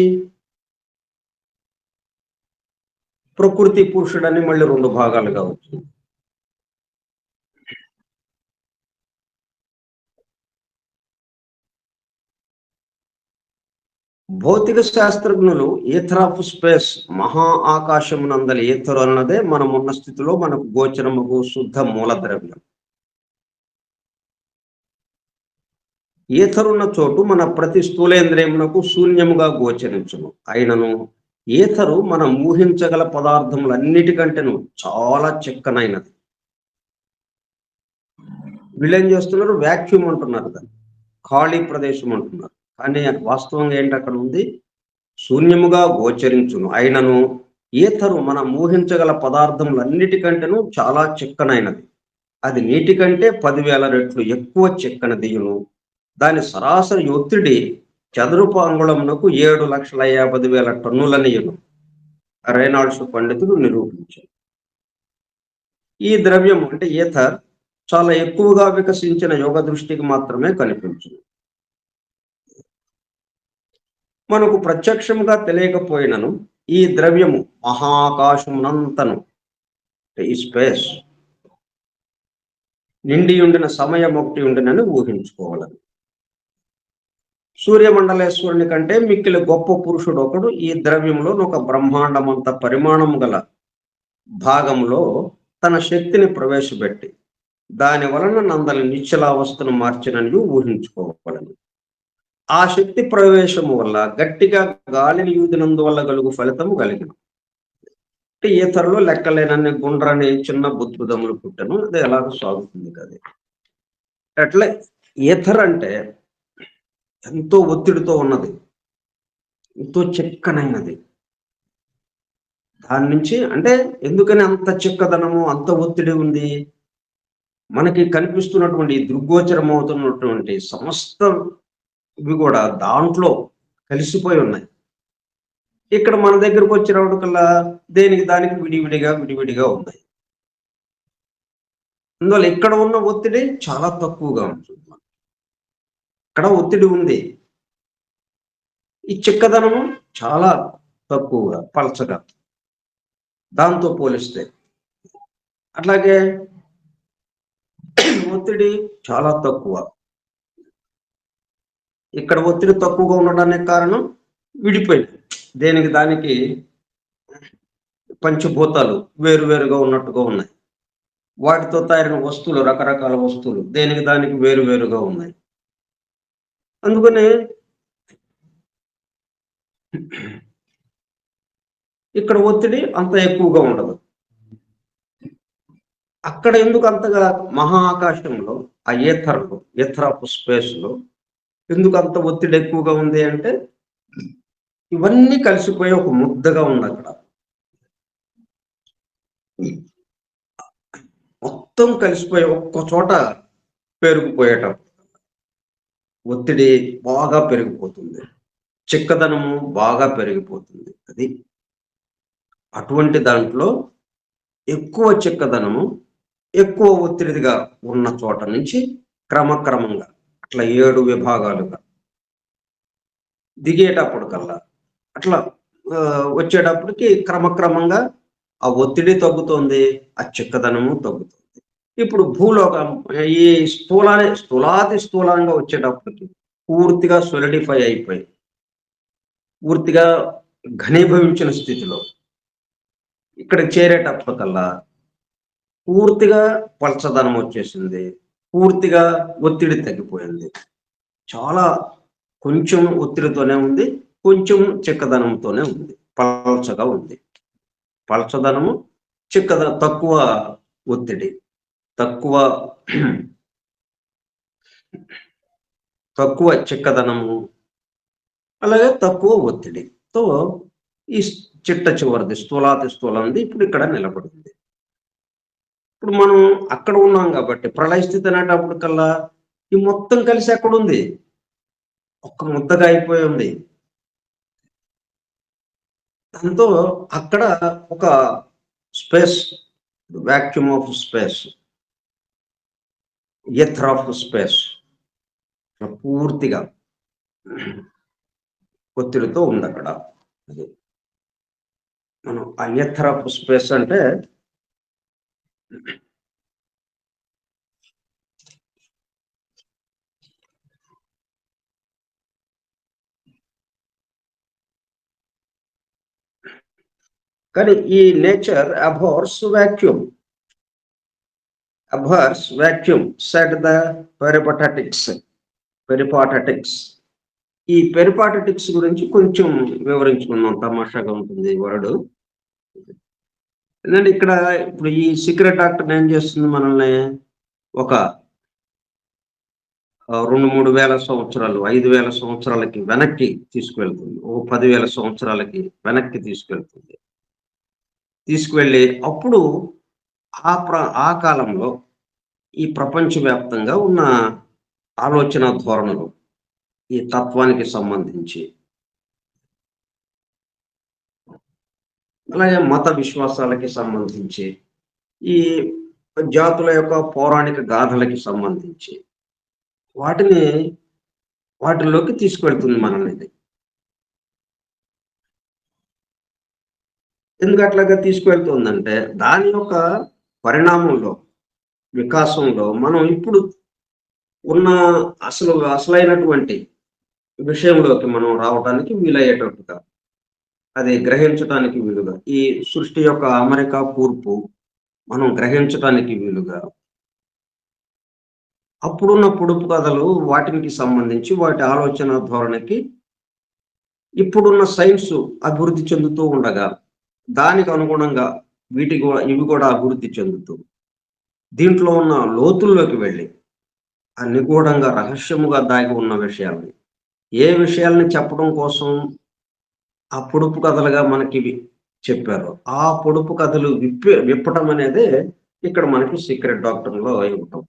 ప్రకృతి పురుషుడని మళ్ళీ 2 భాగాలుగా వచ్చింది. భౌతిక శాస్త్రజ్ఞులు ఈథర్ ఆఫ్ స్పేస్, మహా ఆకాశమునందలి ఈథరు అన్నదే మనమున్న స్థితిలో మనకు గోచరముగు శుద్ధ మూల ద్రవ్యం. ఈథరున్న చోటు మన ప్రతి స్థూలేంద్రియమునకు శూన్యముగా గోచరించును. అయినను ఈథరు మనం ఊహించగల పదార్థములన్నిటికంటేను చాలా చిక్కనైనది. వీళ్ళేం చేస్తున్నారు? వ్యాక్యూమ్ అంటున్నారు, దాన్ని ఖాళీ ప్రదేశం అంటున్నారు. కానీ వాస్తవంగా ఏంటి అక్కడ ఉంది? శూన్యముగా గోచరించును. అయినను ఈథరు మనం ఊహించగల పదార్థములన్నిటికంటేను చాలా చిక్కనైనది. అది నీటి కంటే 10,000 రెట్లు ఎక్కువ చిక్కనదియును. దాని సరాసరి ఒత్తిడి చదురపు అంగుళమునకు 7,50,000 టన్నులనియును. రేనాల్డ్స్ పండితుడు నిరూపించారు. ఈ ద్రవ్యం అంటే ఈథర్ చాలా ఎక్కువగా వికసించిన యోగ దృష్టికి మాత్రమే కనిపించును. మనకు ప్రత్యక్షంగా తెలియకపోయినను ఈ ద్రవ్యము మహాకాశమునంతను, ఈ స్పేస్ నిండి ఉండిన సమయం ఒకటి ఉండినని ఊహించుకోవాలని. సూర్యమండలేశ్వరుని కంటే మిక్కిలి గొప్ప పురుషుడు ఒకడు ఈ ద్రవ్యంలో ఒక బ్రహ్మాండమంత పరిమాణం గల భాగంలో తన శక్తిని ప్రవేశపెట్టి దాని వలన నందలి నిశ్చలావస్థను మార్చినని ఊహించుకోవాలని. ఆ శక్తి ప్రవేశము వల్ల గట్టిగా గాలిని యూదినందువల్ల కలుగు ఫలితము కలిగిన. అంటే ఈతరులో లెక్కలేనన్ని గుండ్రని చిన్న బుద్భుదములు పుట్టను. అది ఎలాగో సాగుతుంది కదా. అట్లే ఈథర్ అంటే ఎంతో ఒత్తిడితో ఉన్నది, ఎంతో చిక్కనైనది. దాని నుంచి అంటే ఎందుకని అంత చిక్కదనము, అంత ఒత్తిడి ఉంది? మనకి కనిపిస్తున్నటువంటి దృగ్గోచరం అవుతున్నటువంటి సమస్త ఇవి కూడా దాంట్లో కలిసిపోయి ఉన్నాయి. ఇక్కడ మన దగ్గరకు వచ్చినప్పటికల్లా దేనికి దానికి విడివిడిగా ఉన్నాయి. అందువల్ల ఇక్కడ ఉన్న ఒత్తిడి చాలా తక్కువగా ఉంటుంది. ఇక్కడ ఒత్తిడి ఉంది, ఈ చిక్కదనము చాలా తక్కువగా, పలచగా దాంతో పోలిస్తే. అట్లాగే ఒత్తిడి చాలా తక్కువ. ఇక్కడ ఒత్తిడి తక్కువగా ఉండడానికి కారణం విడిపోయింది. దేనికి దానికి పంచభూతాలు వేరువేరుగా ఉన్నట్టుగా ఉన్నాయి. వాటితో తయారైన వస్తువులు, రకరకాల వస్తువులు దేనికి దానికి వేరువేరుగా ఉన్నాయి. అందుకనే ఇక్కడ ఒత్తిడి అంత ఎక్కువగా ఉండదు. అక్కడ ఎందుకు అంతగా మహా ఆకాశంలో, ఆ ఈథర్ ఆఫ్ స్పేస్ లో ఎందుకు అంత ఒత్తిడి ఎక్కువగా ఉంది అంటే ఇవన్నీ కలిసిపోయి ఒక ముద్దగా ఉంది. అక్కడ మొత్తం కలిసిపోయి ఒక్క చోట పెరిగిపోయేటప్పుడు ఒత్తిడి బాగా పెరిగిపోతుంది, చిక్కదనము బాగా పెరిగిపోతుంది. అది అటువంటి దాంట్లో ఎక్కువ చిక్కదనము, ఎక్కువ ఒత్తిడిగా ఉన్న చోట నుంచి క్రమక్రమంగా అట్లా 7 విభాగాలుగా దిగేటప్పటికల్లా అట్లా వచ్చేటప్పటికి క్రమక్రమంగా ఆ ఒత్తిడి తగ్గుతుంది, ఆ చిక్కదనము తగ్గుతుంది. ఇప్పుడు భూలోకం ఈ స్థూలాది స్థూలంగా వచ్చేటప్పటికి పూర్తిగా సొలిడిఫై అయిపోయి పూర్తిగా ఘనీభవించిన స్థితిలో ఇక్కడ చేరేటప్పటికల్లా పూర్తిగా పలచదనం వచ్చేసింది, పూర్తిగా ఒత్తిడి తగ్గిపోయింది. చాలా కొంచెం ఒత్తిడితోనే ఉంది, కొంచెం చిక్కదనంతోనే ఉంది, పలచగా ఉంది. పలచదనము, తక్కువ ఒత్తిడి, తక్కువ తక్కువ చిక్కదనము, అలాగే తక్కువ ఒత్తిడితో ఈ చిట్ట చివరిది స్థూలాతి స్థూలంది ఇప్పుడు ఇక్కడ నిలబడింది. ఇప్పుడు మనం అక్కడ ఉన్నాం కాబట్టి ప్రళయ స్థితి అనేటప్పటికల్లా ఈ మొత్తం కలిసి ఎక్కడుంది? ఒక్క ముద్దగా అయిపోయి ఉంది. దాంతో అక్కడ ఒక space, vacuum of space, Ather of space పూర్తిగా ఒత్తిడితో ఉంది అక్కడ. అది మనం ఆ ఎథర్ ఆఫ్ స్పేస్ అంటే కానీ ఈ nature abhors vacuum, abhors vacuum said the peripatetics. ఈ పెరిపాటటిక్స్ గురించి కొంచెం వివరించుకుందాం, తమాషాగా ఉంటుంది వర్డ్. ఎందుకంటే ఇక్కడ ఇప్పుడు ఈ సీక్రెట్ డాక్టర్ ఏం చేస్తుంది, మనల్ని ఒక 2-3 వేల సంవత్సరాలు, 5,000 సంవత్సరాలకి వెనక్కి తీసుకువెళ్తుంది. ఓ 10,000 సంవత్సరాలకి వెనక్కి తీసుకువెళ్ళి అప్పుడు ఆ కాలంలో ఈ ప్రపంచవ్యాప్తంగా ఉన్న ఆలోచన ధోరణులు, ఈ తత్వానికి సంబంధించి, అలాగే మత విశ్వాసాలకి సంబంధించి, ఈ జాతుల యొక్క పౌరాణిక గాథలకి సంబంధించి వాటిలోకి తీసుకెళ్తుంది మనల్ని. ఎందుకు అట్లాగా తీసుకువెళ్తుందంటే దాని యొక్క పరిణామంలో, వికాసంలో మనం ఇప్పుడు ఉన్న అసలైనటువంటి విషయంలోకి మనం రావడానికి వీలయ్యేటట్టుగా, అది గ్రహించడానికి వీలుగా, ఈ సృష్టి యొక్క అమెరిక కూర్పు మనం గ్రహించడానికి వీలుగా, అప్పుడున్న పొడుపు కథలు వాటికి సంబంధించి వాటి ఆలోచన ధోరణికి ఇప్పుడున్న సైన్స్ అభివృద్ధి చెందుతూ ఉండగా దానికి అనుగుణంగా ఇవి కూడా అభివృద్ధి చెందుతూ దీంట్లో ఉన్న లోతుల్లోకి వెళ్ళి ఆ నిగూఢంగా రహస్యముగా దాగి ఉన్న విషయాల్ని, ఏ విషయాల్ని చెప్పడం కోసం ఆ పొడుపు కథలుగా మనకి చెప్పారు, ఆ పొడుపు కథలు విప్పటం అనేదే ఇక్కడ మనకి సీక్రెట్ డాక్టర్లో ఇవ్వటం.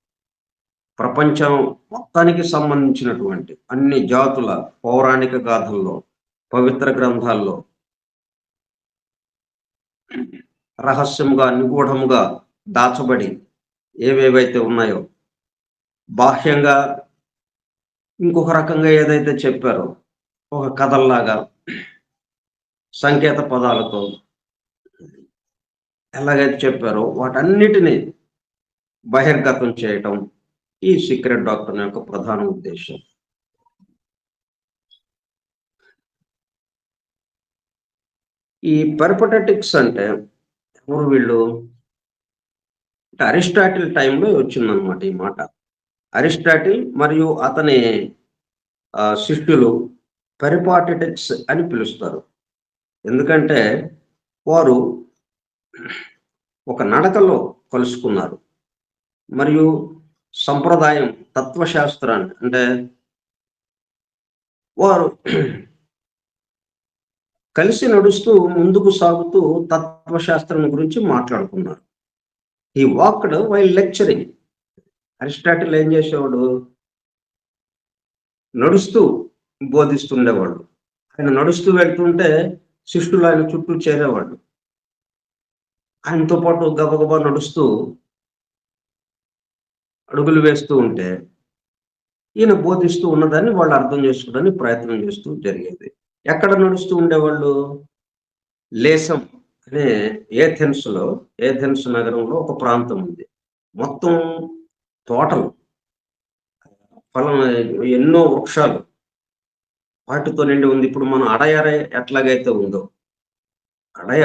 ప్రపంచం మొత్తానికి సంబంధించినటువంటి అన్ని జాతుల పౌరాణిక గాథల్లో, పవిత్ర గ్రంథాల్లో రహస్యముగా, నిగూఢముగా దాచబడి ఏవేవైతే ఉన్నాయో, బాహ్యంగా ఇంకొక రకంగా ఏదైతే చెప్పారో ఒక కథల్లాగా సంకేత పదాలతో ఎలాగైతే చెప్పారో వాటన్నిటినీ బహిర్గతం చేయటం ఈ సీక్రెట్ డాక్టర్ యొక్క ప్రధాన ఉద్దేశం. ఈ పెరిపాటెటిక్స్ అంటే ఎవరు వీళ్ళు? అరిస్టాటిల్ టైంలో వచ్చిందనమాట ఈ మాట. అరిస్టాటిల్ మరియు అతని శిష్యులు పెరిపాటెటిక్స్ అని పిలుస్తారు. ఎందుకంటే వారు ఒక నడకలో కలుసుకున్నారు, మరియు సంప్రదాయం, తత్వశాస్త్రాన్ని, అంటే వారు కలిసి నడుస్తూ ముందుకు సాగుతూ తత్వశాస్త్రం గురించి మాట్లాడుకున్నారు. ఈ వాక్డ్ వైల్ లెక్చరింగ్. అరిస్టాటిల్ ఏం చేసేవాడు? నడుస్తూ బోధిస్తుండేవాడు. ఆయన నడుస్తూ వెళ్తుంటే శిష్యులు ఆయన చుట్టూ చేరేవాడు. ఆయనతో పాటు గబగబా నడుస్తూ అడుగులు వేస్తూ ఉంటే ఈయన బోధిస్తూ ఉన్నదాన్ని వాళ్ళు అర్థం చేసుకోవడానికి ప్రయత్నం చేస్తూ జరిగేది. ఎక్కడ నడుస్తూ ఉండేవాళ్ళు? లేసం అనే ఏథెన్స్ నగరంలో ఒక ప్రాంతం ఉంది. మొత్తం తోటలు, ఎన్నో వృక్షాలు వాటితో నిండి ఉంది. ఇప్పుడు మన అడయారే ఎట్లాగైతే ఉందో, అడయ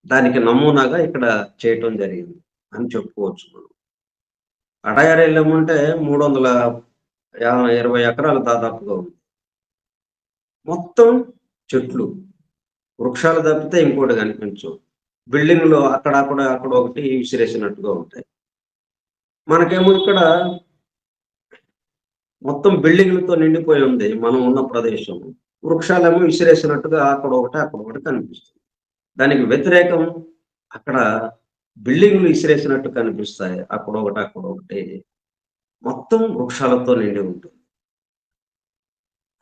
దానికి నమూనాగా ఇక్కడ చేయటం జరిగింది అని చెప్పుకోవచ్చు. మనం అడయారు వెళ్ళామంటే 320 ఎకరాలు దాదాపుగా ఉంది. మొత్తం చెట్లు, వృక్షాలు తప్పితే ఇంకోటి కనిపించవు. బిల్డింగ్లు అక్కడ ఒకటి విసిరేసినట్టుగా ఉంటాయి. మనకేమో ఇక్కడ మొత్తం బిల్డింగ్లతో నిండిపోయి ఉంది మనం ఉన్న ప్రదేశం. వృక్షాలేమో విసిరేసినట్టుగా అక్కడ ఒకటి కనిపిస్తుంది. దానికి వ్యతిరేకం అక్కడ బిల్డింగ్లు విసిరేసినట్టు కనిపిస్తాయి. అక్కడ ఒకటి మొత్తం వృక్షాలతో నిండి ఉంటుంది.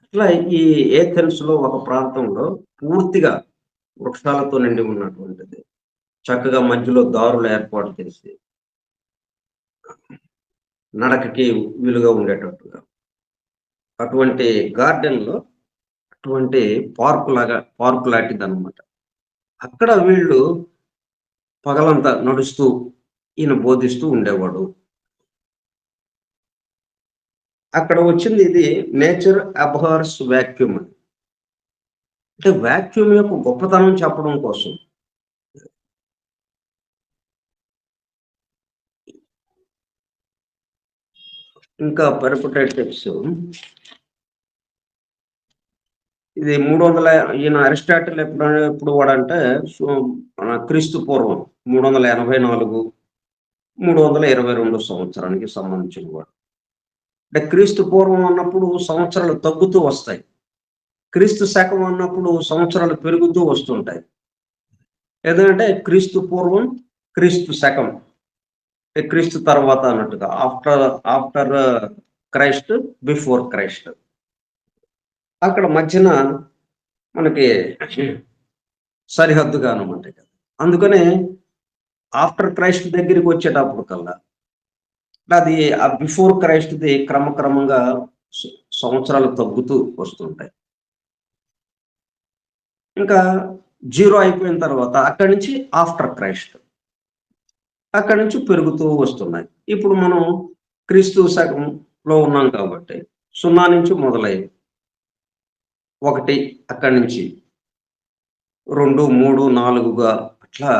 అట్లా ఈ ఏథెన్స్‌లో ఒక ప్రాంతంలో పూర్తిగా వృక్షాలతో నిండి ఉన్నటువంటిది. చక్కగా మధ్యలో దారులు ఏర్పాటు చేసి నడకకి వీలుగా ఉండేటట్టుగా. అటువంటి గార్డెన్‌లో అటువంటి పార్క్ లాంటిదనమాట. అక్కడ వీళ్ళు పగలంతా నడుస్తూ ఈయన బోధిస్తూ ఉండేవాడు. అక్కడ వచ్చింది ఇది నేచర్ అబ్హర్స్ వాక్యూమ్ అని. అంటే వాక్యూమ్ యొక్క గొప్పతనం చెప్పడం కోసం. ఇంకా పెరిపటేటివ్స్ ఇది 300 ఈయన అరిస్టాటిల్ ఎప్పుడు వాడంటే క్రీస్తు పూర్వం 384, 322 సంవత్సరానికి సంబంధించిన వాడు. అంటే క్రీస్తు పూర్వం అన్నప్పుడు సంవత్సరాలు తగ్గుతూ వస్తాయి. క్రీస్తు శకం అన్నప్పుడు సంవత్సరాలు పెరుగుతూ వస్తుంటాయి. ఎందుకంటే క్రీస్తు పూర్వం, క్రీస్తు శకం, క్రీస్తు తర్వాత అన్నట్టుగా ఆఫ్టర్ క్రైస్ట్, బిఫోర్ క్రైస్ట్. అక్కడ మధ్యన మనకి సరిహద్దుగా అనమాట. అందుకనే ఆఫ్టర్ క్రైస్ట్ దగ్గరికి వచ్చేటప్పుడు కల్లా అది ఆ బిఫోర్ క్రైస్ట్‌ది క్రమక్రమంగా సంవత్సరాలు తగ్గుతూ వస్తుంటాయి. ఇంకా 0 అయిపోయిన తర్వాత అక్కడి నుంచి ఆఫ్టర్ క్రైస్ట్. అక్కడి నుంచి పెరుగుతూ వస్తున్నాయి. ఇప్పుడు మనం క్రీస్తు శకంలో ఉన్నాం కాబట్టి 0 నుంచి మొదలై 1 అక్కడి నుంచి 2, 3, 4గా అట్లా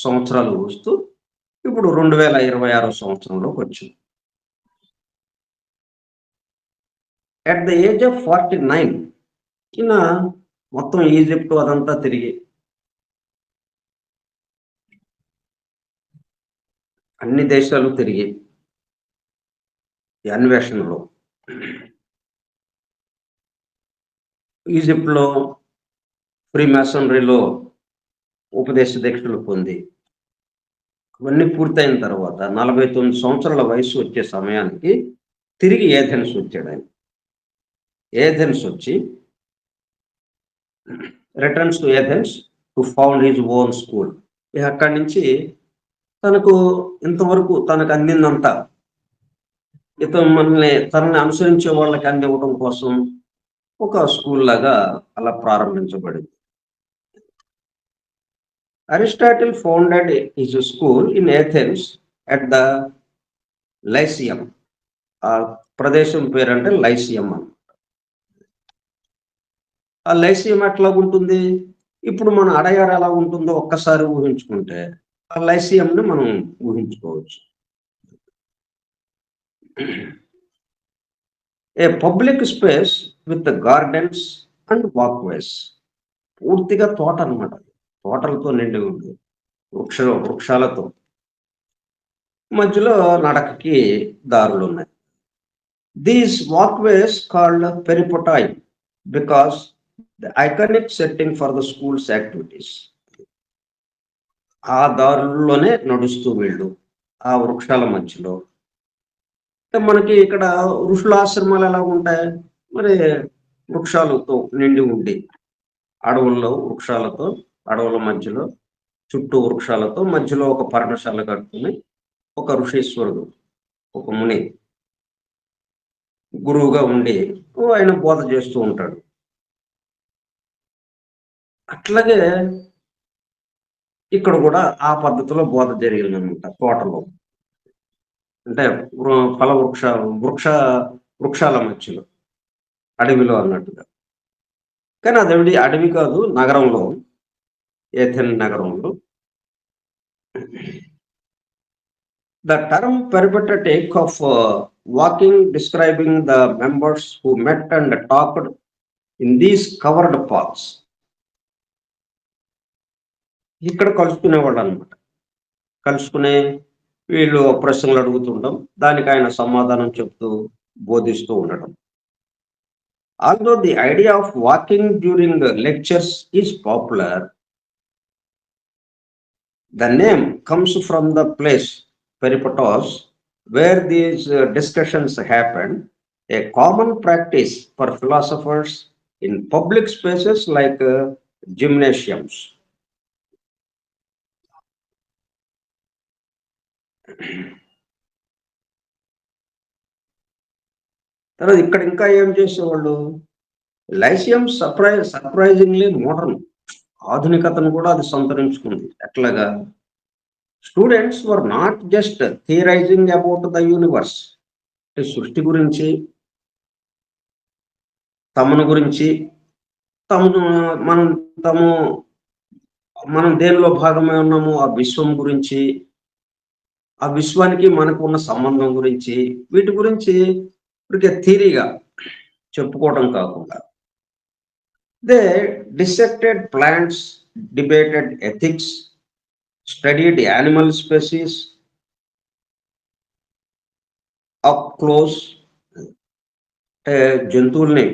సంవత్సరాలు వస్తూ ఇప్పుడు 2026 సంవత్సరంలోకి వచ్చింది. అట్ ద ఏజ్ ఆఫ్ 49 ఈయన మొత్తం ఈజిప్ట్ అదంతా తిరిగి అన్ని దేశాలు తిరిగి ఈ అన్వేషణలో ఈజిప్ట్‌లో ఫ్రీమాసనరీలో ఉపదేశ దీక్షలు పొంది అవన్నీ పూర్తయిన తర్వాత 49 సంవత్సరాల వయసు వచ్చే సమయానికి తిరిగి ఏథెన్స్ వచ్చాడాయన. ఏథెన్స్ వచ్చి returns to Athens to found his own school. అక్కడి నుంచి తనకు ఇంతవరకు తనకు అందిందంతా తనని అనుసరించే వాళ్ళకి అందివ్వడం కోసం ఒక స్కూల్ లాగా అలా ప్రారంభించబడింది. Aristotle founded his school in Athens at the Lyceum. ఆ ప్రదేశం పేరంటే లైసియం అని. ఆ లైసియం ఎట్లా ఉంటుంది? ఇప్పుడు మన అడయార్ ఎలా ఉంటుందో ఒక్కసారి ఊహించుకుంటే ఆ లైసియంని మనం ఊహించుకోవచ్చు. A public space with gardens and walkways. పూర్తిగా తోట అనమాట. తోటలతో నిండి ఉంది. వృక్షాలతో. మధ్యలో నడకకి దారులున్నాయి. These walkways called peripatoi because the iconic setting for the school's activities. ఆ దారుల్లోనే నడుస్తూ వీళ్ళు ఆ వృక్షాల మధ్యలో. మనకి ఇక్కడ ఋషులాశ్రమాలు ఎలా ఉంటాయి? మరి వృక్షాలతో నిండి ఉండి అడవుల్లో వృక్షాలతో, అడవుల మధ్యలో చుట్టూ వృక్షాలతో మధ్యలో ఒక పర్ణశాల కట్టుకుని ఒక ఋషీశ్వరుడు, ఒక ముని గురువుగా ఉండి ఆయన బోధ చేస్తూ ఉంటాడు. అట్లాగే ఇక్కడ కూడా ఆ పద్ధతిలో బోధ జరిగిందనమాట తోటలో. అంటే ఫల వృక్షాల మధ్యలో అడవిలో అన్నట్టుగా. కానీ అది అడవి కాదు, నగరంలో, ఏథెన్ నగరంలో. The term peripatetic of walking describing the members who met and talked in these covered paths. ఇక్కడ కలుసుకునేవాళ్ళు అనమాట. కలుసుకునే వీళ్ళు ప్రశ్నలు అడుగుతుంటాం, దానికి ఆయన సమాధానం చెప్తూ బోధిస్తూ ఉండటం. Although the idea of walking during lectures is popular, the name comes from the place Peripatos where these discussions happen, a common practice for philosophers in public spaces like gymnasiums. తర్వాత ఇక్కడ ఇంకా ఏం చేసేవాళ్ళు, లైసియం సర్ప్రైజింగ్లీ మోడర్న్, ఆధునికతను కూడా అది సంతరించుకుంది. ఎట్లాగా? Students were not just theorizing about the universe, సృష్టి గురించి, తమను గురించి, తమను మనం తము మనం దేనిలో భాగమై ఉన్నాము ఆ విశ్వం గురించి, ఆ విశ్వానికి మనకు ఉన్న సంబంధం గురించి, వీటి గురించి ఇప్పటికే థియరీగా చెప్పుకోవడం కాకుండా, they dissected plants, debated ethics, studied animal species up close, జంతువుల్ని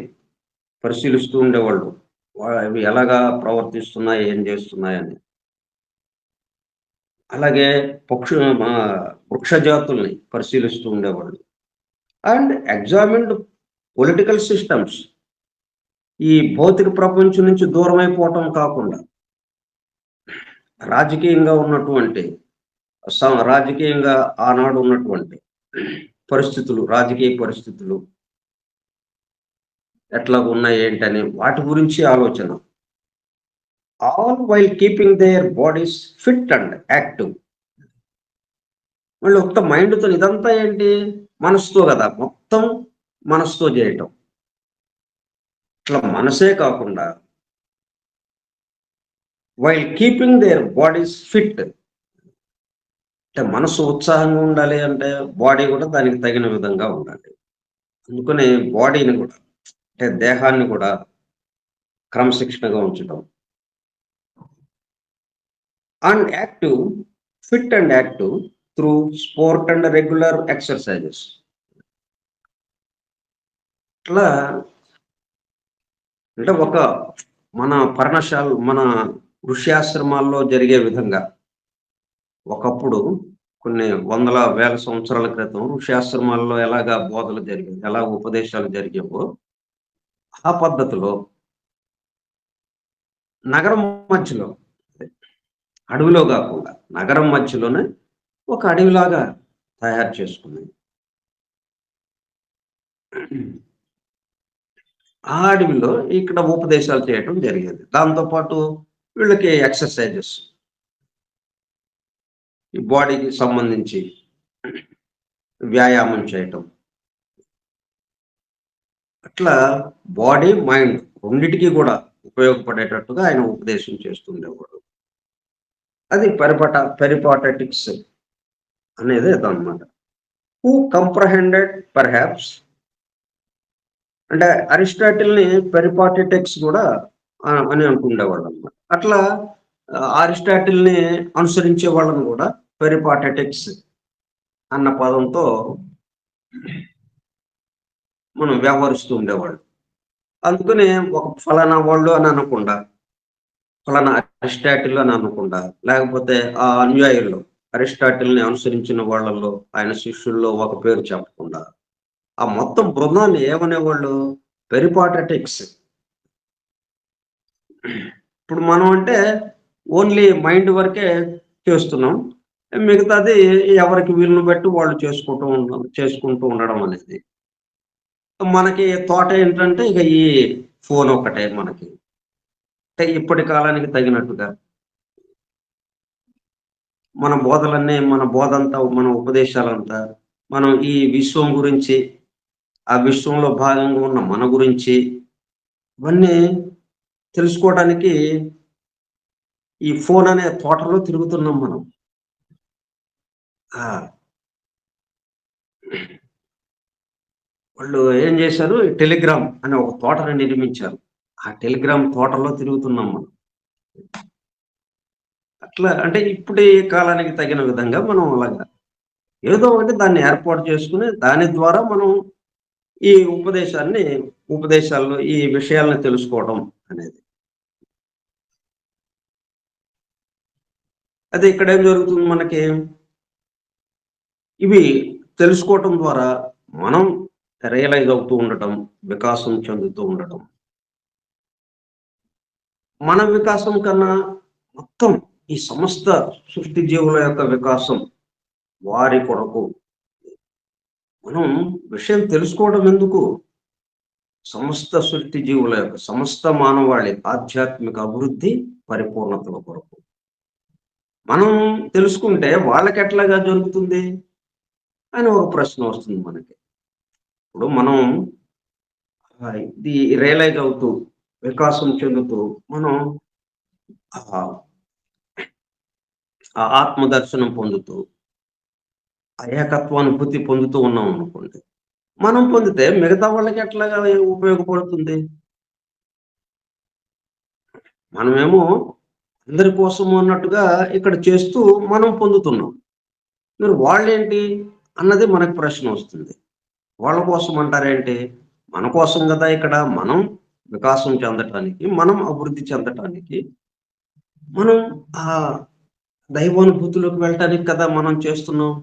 పరిశీలిస్తూ ఉండేవాళ్ళు, అవి ఎలాగా ప్రవర్తిస్తున్నాయి, ఏం చేస్తున్నాయని. అలాగే వృక్ష జాతుల్ని పరిశీలిస్తూ ఉండేవాళ్ళు. అండ్ ఎగ్జామిన్డ్ పొలిటికల్ సిస్టమ్స్, ఈ భౌతిక ప్రపంచం నుంచి దూరం అయిపోవటం కాకుండా రాజకీయంగా ఆనాడు ఉన్నటువంటి పరిస్థితులు, రాజకీయ పరిస్థితులు ఎట్లా ఉన్నాయి ఏంటని వాటి గురించి ఆలోచన. All while keeping there bodies fit and active. మళ్ళీ ఒక్క మైండ్తో, ఇదంతా ఏంటి, మనసుతో కదా, మొత్తం మనసుతో చేయటం. ఇట్లా మనసే కాకుండా while keeping there bodies fit, అంటే మనసు ఉత్సాహంగా ఉండాలి అంటే బాడీ కూడా దానికి తగిన విధంగా ఉండాలి. అందుకని బాడీని కూడా, అంటే దేహాన్ని కూడా క్రమశిక్షణగా ఉంచడం. And active, fit and active through sport and regular exercises. ఇట్లా అంటే మన ఋష్యాశ్రమాల్లో జరిగే విధంగా, ఒకప్పుడు కొన్ని వందల వేల సంవత్సరాల క్రితం ఋష్యాశ్రమాల్లో ఎలాగా బోధలు జరిగాయి, ఎలా ఉపదేశాలు జరిగేవో ఆ పద్ధతిలో నగరం మధ్యలో, అడవిలో కాకుండా నగరం మధ్యలోనే ఒక అడవిలాగా తయారు చేసుకున్నాయి. ఆ అడవిలో ఇక్కడ ఉపదేశాలు చేయటం జరిగేది. దాంతోపాటు వీళ్ళకి ఎక్సర్సైజెస్, ఈ బాడీకి సంబంధించి వ్యాయామం చేయటం. అట్లా బాడీ మైండ్ రెండిటికి కూడా ఉపయోగపడేటట్టుగా ఆయన ఉపదేశం చేస్తుండేవాడు. అది పెరిపాటెటిక్స్ అనేది అదనమాట. హూ కంప్రహెండెడ్ పర్హాప్స్, అంటే అరిస్టాటిల్ని పెరిపాటెటిక్స్ కూడా అని అనుకుండేవాళ్ళు అనమాట. అట్లా అరిస్టాటిల్ని అనుసరించే వాళ్ళని కూడా పెరిపాటెటిక్స్ అన్న పదంతో మనం వ్యవహరిస్తూ ఉండేవాళ్ళు. అందుకని ఒక ఫలానా వాళ్ళు అని అనకుండా, ఫలానా అరిస్టాటిల్ అని అనకుండా, లేకపోతే ఆ అనుయాయుల్లో అరిస్టాటిల్ని అనుసరించిన వాళ్ళల్లో, ఆయన శిష్యుల్లో ఒక పేరు చెప్పకుండా, ఆ మొత్తం బృందాన్ని ఏమనేవాళ్ళు, పెరిపాటెటిక్స్. ఇప్పుడు మనం అంటే ఓన్లీ మైండ్ వరకే చేస్తున్నాం, మిగతాది ఎవరికి వీలును బట్టి వాళ్ళు చేసుకుంటూ ఉండడం అనేది. మనకి తోట ఏంటంటే ఇక ఈ ఫోన్ ఒకటే మనకి, అంటే ఇప్పటి కాలానికి తగినట్టుగా మన బోధంతా, మన ఉపదేశాలంతా మనం ఈ విశ్వం గురించి, ఆ విశ్వంలో భాగంగా ఉన్న మన గురించి ఇవన్నీ తెలుసుకోవడానికి ఈ ఫోన్ అనే తోటలో తిరుగుతున్నాం మనం. వాళ్ళు ఏం చేశారు, టెలిగ్రామ్ అనే ఒక తోటని నిర్మించారు. ఆ టెలిగ్రామ్ తోటలో తిరుగుతున్నాం మనం. అట్లా అంటే ఇప్పటి కాలానికి తగిన విధంగా మనం అలాగా ఏదో ఒకటి దాన్ని ఏర్పాటు చేసుకుని దాని ద్వారా మనం ఈ ఉపదేశాల్లో ఈ విషయాలను తెలుసుకోవడం అనేది. అయితే ఇక్కడ ఏం జరుగుతుంది మనకి? ఇవి తెలుసుకోవటం ద్వారా మనం రియలైజ్ అవుతూ ఉండటం, వికాసం చెందుతూ ఉండటం. మన వికాసం కన్నా మొత్తం ఈ సమస్త సృష్టి జీవుల యొక్క వికాసం వారి కొరకు మనం విషయం తెలుసుకోవడం ఎందుకు? సమస్త సృష్టి జీవుల యొక్క సమస్త మానవాళి ఆధ్యాత్మిక అభివృద్ధి పరిపూర్ణతల కొరకు. మనం తెలుసుకుంటే వాళ్ళకి ఎట్లాగా జరుగుతుంది అని ఒక ప్రశ్న వస్తుంది మనకి. ఇప్పుడు మనం ఇది రియలైజ్ అవుతూ వికాసం చెందుతూ మనం ఆ ఆత్మ దర్శనం పొందుతూ ఆ ఏకత్వానుభూతి పొందుతూ ఉన్నాం అనుకోండి. మనం పొందితే మిగతా వాళ్ళకి ఎట్లాగా ఉపయోగపడుతుంది? మనమేమో అందరి కోసము అన్నట్టుగా ఇక్కడ చేస్తూ మనం పొందుతున్నాం. మరి వాళ్ళేంటి అన్నది మనకు ప్రశ్న వస్తుంది. వాళ్ళ కోసం అంటారేంటి? మన కోసం కదా ఇక్కడ మనం వికాసం చెందటానికి, మనం అభివృద్ధి చెందటానికి, మనం ఆ దైవానుభూతిలోకి వెళ్ళటానికి కదా మనం చేస్తున్నాం.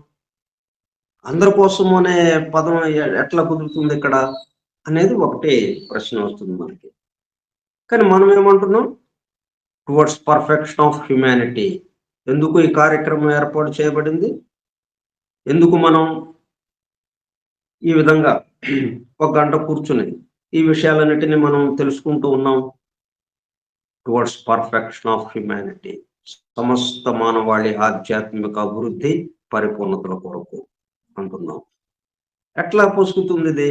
అందరి కోసము అనే పదం ఎట్లా కుదురుతుంది ఇక్కడ? అనేది ఒకటే ప్రశ్న వస్తుంది మనకి. కానీ మనం ఏమంటున్నాం? Towards perfection of humanity. ఎందుకు ఈ కార్యక్రమం ఏర్పాటు చేయబడింది? ఎందుకు మనం ఈ విధంగా ఒక గంట కూర్చుని ఈ విషయాలన్నిటిని మనం తెలుసుకుంటూ ఉన్నాం? Towards perfection of humanity. సమస్త మానవాళి ఆధ్యాత్మిక అభివృద్ధి పరిపూర్ణతల కొరకు అంటున్నాం. ఎట్లా పొసుకుతుంది ఇది?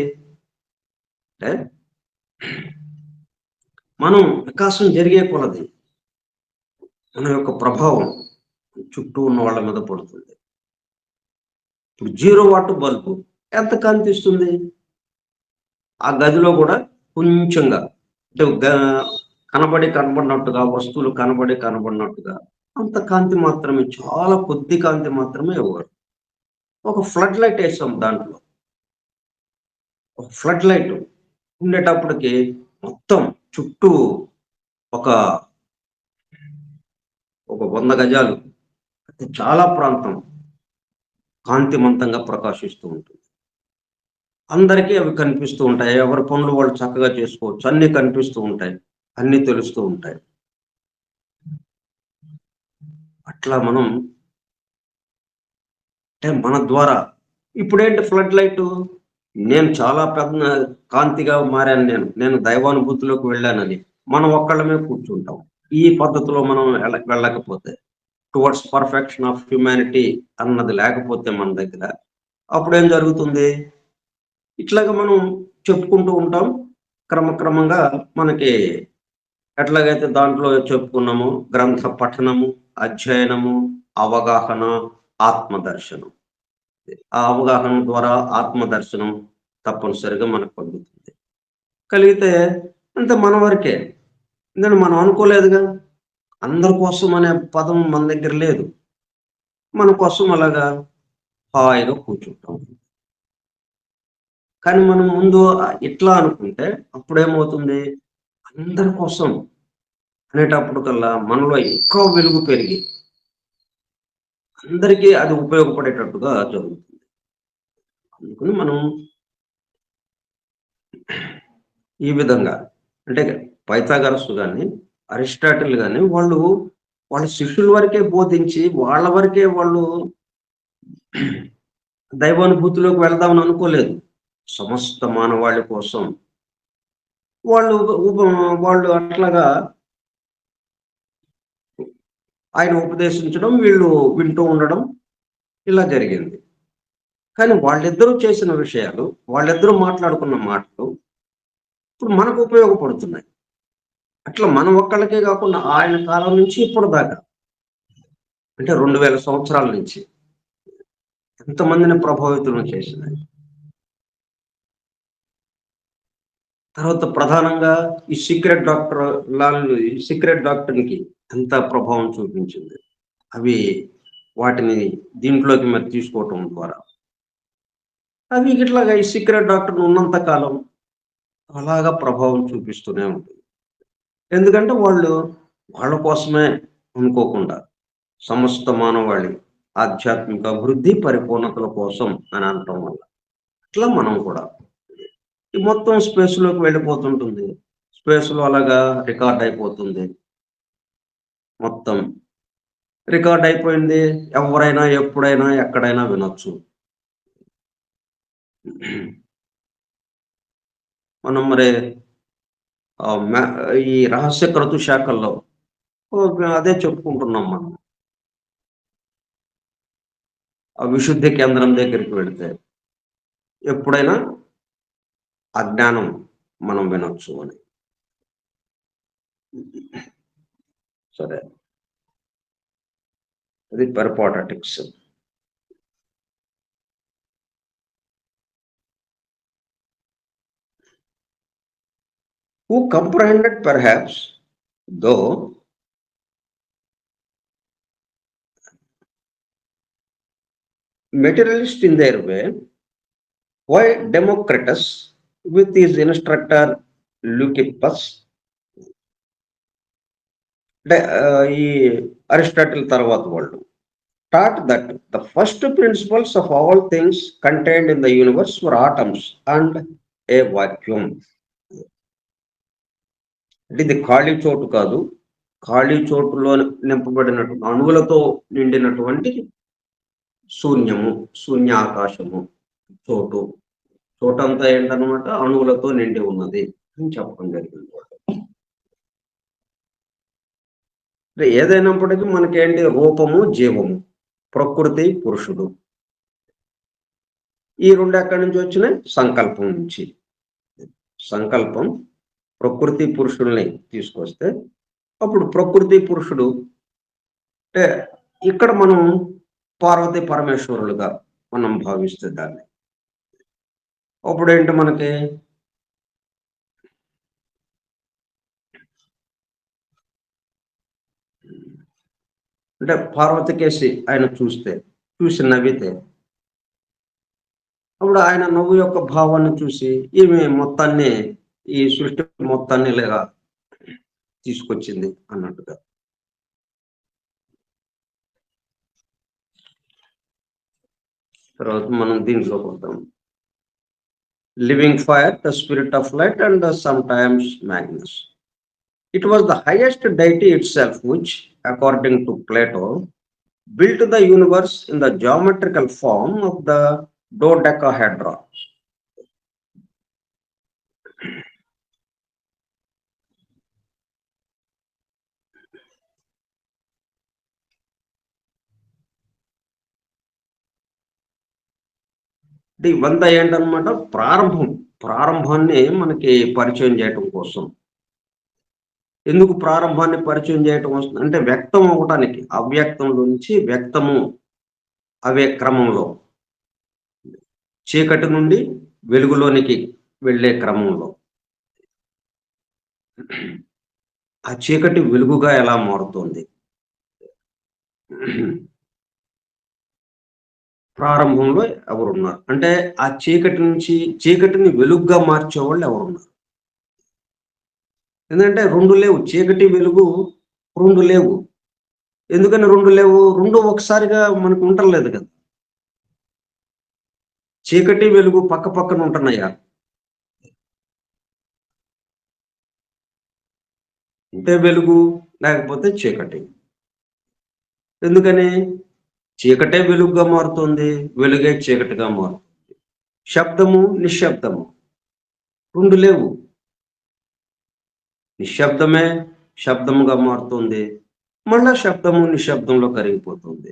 అంటే మనం వికాసం జరిగే కొలది మన యొక్క ప్రభావం చుట్టూ ఉన్న వాళ్ళ మీద పడుతుంది. ఇప్పుడు 0 వాట్ బల్బు ఎంత కాంతి ఇస్తుంది? ఆ గదిలో కూడా కొంచెంగా అంటే కనబడినట్టుగా వస్తువులు కనబడినట్టుగా అంత కాంతి మాత్రమే, చాలా కొద్ది కాంతి మాత్రమే ఇవ్వరు. ఒక ఫ్లడ్ లైట్ వేసాం దాంట్లో. ఒక ఫ్లడ్ లైట్ ఉండేటప్పటికి మొత్తం చుట్టూ ఒక 100 గజాలు చాలా ప్రాంతం కాంతిమంతంగా ప్రకాశిస్తూ ఉంటుంది. అందరికీ అవి కనిపిస్తూ ఉంటాయి. ఎవరి పనులు వాళ్ళు చక్కగా చేసుకోవచ్చు. అన్నీ కనిపిస్తూ ఉంటాయి. అన్నీ తెలుస్తూ ఉంటాయి. అట్లా మనం అంటే మన ద్వారా ఇప్పుడేంటి ఫ్లడ్ లైటు? నేను చాలా పెద్ద కాంతిగా మారాను నేను దైవానుభూతిలోకి వెళ్ళానని మనం ఒక్కళ్ళమే కూర్చుంటాం. ఈ పద్ధతిలో మనం వెళ్ళకపోతే టువర్డ్స్ పర్ఫెక్షన్ ఆఫ్ హ్యుమానిటీ అన్నది లేకపోతే మన దగ్గర అప్పుడేం జరుగుతుంది? ఇట్లాగా మనం చెప్పుకుంటూ ఉంటాం. క్రమక్రమంగా మనకి ఎట్లాగైతే దాంట్లో చెప్పుకున్నామో గ్రంథ పఠనము, అధ్యయనము, అవగాహన, ఆత్మదర్శనం. ఆ అవగాహన ద్వారా ఆత్మదర్శనం తప్పనిసరిగా మనకు కలుగుతుంది. కలిగితే అంతే మన వరకే. ఎందుకంటే మనం అనుకోలేదుగా. అందరి కోసం అనే పదం మన దగ్గర లేదు. మన కోసం అలాగా హాయిగా కూర్చుంటాం. కానీ మనం ముందు ఇట్లా అనుకుంటే అప్పుడేమవుతుంది? అందరి కోసం అనేటప్పుడు కల్లా మనలో ఎక్కువ వెలుగు పెరిగి అందరికీ అది ఉపయోగపడేటట్టుగా జరుగుతుంది. అందుకని మనం ఈ విధంగా అంటే పైథాగరస్ గాని, అరిస్టాటిల్ గాని వాళ్ళ శిష్యుల వరకే బోధించి వాళ్ళ వరకే వాళ్ళు దైవానుభూతిలోకి వెళ్దామని అనుకోలేదు. సమస్త మానవాళి కోసం వాళ్ళు వాళ్ళు అట్లాగా ఆయన ఉపదేశించడం, వీళ్ళు వింటూ ఉండడం ఇలా జరిగింది. కానీ వాళ్ళిద్దరూ చేసిన విషయాలు, వాళ్ళిద్దరూ మాట్లాడుకున్న మాటలు ఇప్పుడు మనకు ఉపయోగపడుతున్నాయి. అట్లా మనం ఒక్కళ్ళకే కాకుండా ఆయన కాలం నుంచి ఇప్పటిదాకా అంటే 2000 సంవత్సరాల నుంచి ఎంతమందిని ప్రభావితులను చేసినాయి. తర్వాత ప్రధానంగా ఈ సీక్రెట్ డాక్టర్‌కి ఎంత ప్రభావం చూపించింది. అవి వాటిని దీంట్లోకి మరి తీసుకోవటం ద్వారా. అవి ఇట్లాగా ఈ సీక్రెట్ డాక్టర్ ఉన్నంత కాలం అలాగా ప్రభావం చూపిస్తూనే ఉంటుంది. ఎందుకంటే వాళ్ళ కోసమే అనుకోకుండా సమస్త మానవాళి ఆధ్యాత్మిక అభివృద్ధి, పరిపూర్ణతల కోసం అని అనటం వల్ల. అట్లా మనం కూడా ఈ మొత్తం స్పేస్‌లోకి వెళ్ళిపోతుంటుంది. స్పేస్‌లో అలాగా రికార్డ్ అయిపోతుంది. మొత్తం రికార్డ్ అయిపోయింది. ఎవరైనా, ఎప్పుడైనా, ఎక్కడైనా వినొచ్చు. మనం మరి ఆహ్, మ్యా ఈ రహస్య క్రతు శాఖల్లో అదే చెప్పుకుంటున్నాం మనం. ఆ విశుద్ధి కేంద్రం దగ్గరికి వెళితే ఎప్పుడైనా అజ్ఞానం మనం వినొచ్చు అని. సరే. అది పెర్పాటటిక్స్. Who comprehended perhaps, though materialist in their way, why Democritus, with his instructor Leucippus, ఈ అరిస్టాటిల్ తర్వాత వాళ్ళు taught that the first principles of all things contained in the universe were atoms and a vacuum. అంటే ఇది ఖాళీ చోటు కాదు. ఖాళీ చోటులో నింపబడినటువంటి అణువులతో నిండినటువంటి శూన్యము, శూన్యాకాశము, చోటు. చోటంతా ఏంటనమాట అణువులతో నిండి ఉన్నది అని చెప్పడం జరిగింది. ఏదైనప్పటికీ మనకేంటి రూపము, జీవము, ప్రకృతి, పురుషుడు. ఈ 2 ఎక్కడి నుంచి వచ్చినాయి? సంకల్పం నుంచి. సంకల్పం ప్రకృతి, పురుషుల్ని తీసుకొస్తే అప్పుడు ప్రకృతి, పురుషుడు అంటే ఇక్కడ మనం పార్వతీ పరమేశ్వరులుగా మనం భావిస్తే దాన్ని. అప్పుడేంటి మనకి అంటే పార్వతికేసి ఆయన చూసి నవ్వితే అప్పుడు ఆయన నవ్వు యొక్క భావాన్ని చూసి ఈమె మొత్తాన్ని ఈ సృష్టి మొత్తాన్ని ఇలాగా తీసుకొచ్చింది అన్నట్టుగా. తర్వాత మనం దీంట్లోకి వద్దాం. Living fire, the spirit of light and sometimes Magnus. It was the highest deity itself which, according to Plato, built the universe in the geometrical form of the dodecahedron. ఇవంతా ఏంటనమాట ప్రారంభాన్ని మనకి పరిచయం చేయటం కోసం. ఎందుకు ప్రారంభాన్ని పరిచయం చేయటం వస్తుంది అంటే వ్యక్తం అవ్వటానికి, అవ్యక్తంలో నుంచి వ్యక్తము అవే క్రమంలో, చీకటి నుండి వెలుగులోనికి వెళ్ళే క్రమంలో ఆ చీకటి వెలుగుగా ఎలా మారుతోంది. ప్రారంభంలో ఎవరున్నారు అంటే ఆ చీకటి నుంచి చీకటిని వెలుగుగా మార్చేవాళ్ళు ఎవరున్నారు? ఎందుకంటే 2 లేవు. చీకటి, వెలుగు 2 లేవు. ఎందుకని 2 లేవు? 2 ఒకసారిగా మనకు ఉండలేదు కదా! చీకటి, వెలుగు పక్క పక్కన ఉంటున్నాయా? ఉంటే వెలుగు, లేకపోతే చీకటి. ఎందుకని? చీకటే వెలుగుగా మారుతుంది. వెలుగే చీకటిగా మారుతుంది. శబ్దము, నిశ్శబ్దము 2 లేవు. నిశ్శబ్దమే శబ్దముగా మారుతుంది. మళ్ళా శబ్దము నిశ్శబ్దంలో కరిగిపోతుంది.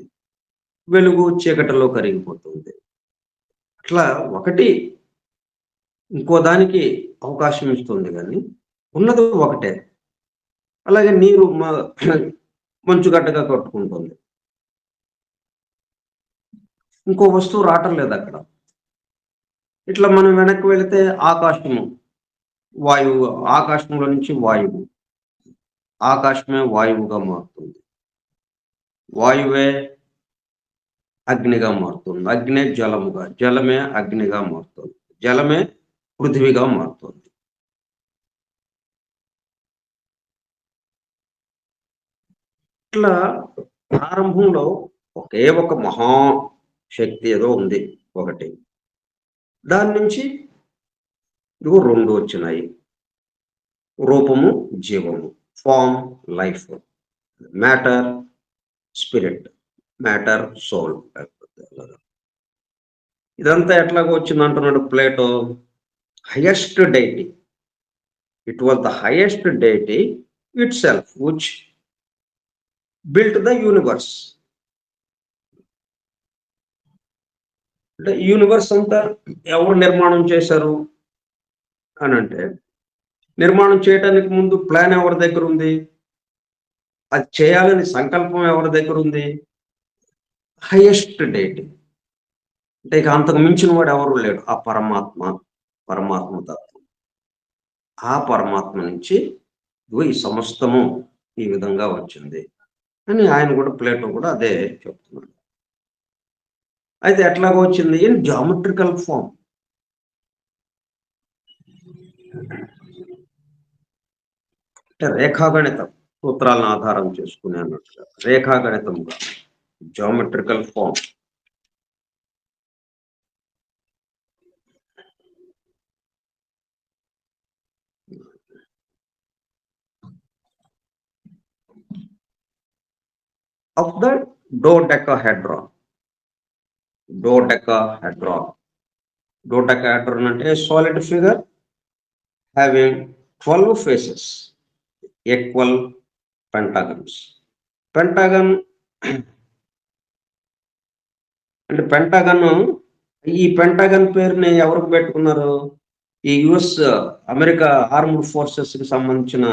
వెలుగు చీకటిలో కరిగిపోతుంది. అట్లా ఒకటి ఇంకో దానికి అవకాశం ఇస్తుంది గానీ, ఉన్నది ఒకటే. అలాగే నీరు మంచుగడ్డగా కొట్టుకుంటుంది. ఇంకో వస్తువు రావటం లేదక్కడ. ఇట్లా మనం వెనక్కి వెళితే ఆకాశము, వాయువు, ఆకాశంలో నుంచి వాయువు. ఆకాశమే వాయువుగా మారుతుంది. వాయువే అగ్నిగా మారుతుంది, అగ్నే జలముగా, జలమే అగ్నిగా మారుతుంది, జలమే పృథివిగా మారుతుంది. ఇట్లా ప్రారంభంలో ఒకే ఒక మహాశక్తి ఏదో ఉంది ఒకటి. దాని నుంచి ఇదిగో 2 వచ్చినాయి. రూపము, జీవము, form, life, matter, spirit, matter, soul. ఇదంతా ఎట్లాగో వచ్చింది అంటున్నాడు Plato. Highest deity, it was the highest deity itself which built the universe. అంటే యూనివర్స్ అంతా ఎవరు నిర్మాణం చేశారు అని అంటే, నిర్మాణం చేయడానికి ముందు ప్లాన్ ఎవరి దగ్గర ఉంది, అది చేయాలని సంకల్పం ఎవరి దగ్గర ఉంది? Highest deity. అంటే ఇక అంతకు మించిన వాడు ఎవరు లేడు. ఆ పరమాత్మ, పరమాత్మ తత్వం. ఆ పరమాత్మ నుంచి ఇదిగో ఈ సమస్తము ఈ విధంగా వచ్చింది అని ఆయన కూడా, ప్లేటో కూడా అదే చెప్తున్నాడు. అయితే ఎట్లాగో వచ్చింది? In geometrical form. అంటే రేఖాగణితం సూత్రాలను ఆధారం చేసుకుని అన్నట్టుగా, రేఖాగణితంగా, geometrical form. of the dodecahedron. Dodecahedron. Dodecahedron అంటే solid figure having 12 faces, equal pentagons. Pentagon అంటే పెంటాగన్, ఈ పెంటాగన్ పేరుని ఎవరికి పెట్టుకున్నారు? ఈ యుఎస్ అమెరికా ఆర్మ్డ్ ఫోర్సెస్ కి సంబంధించిన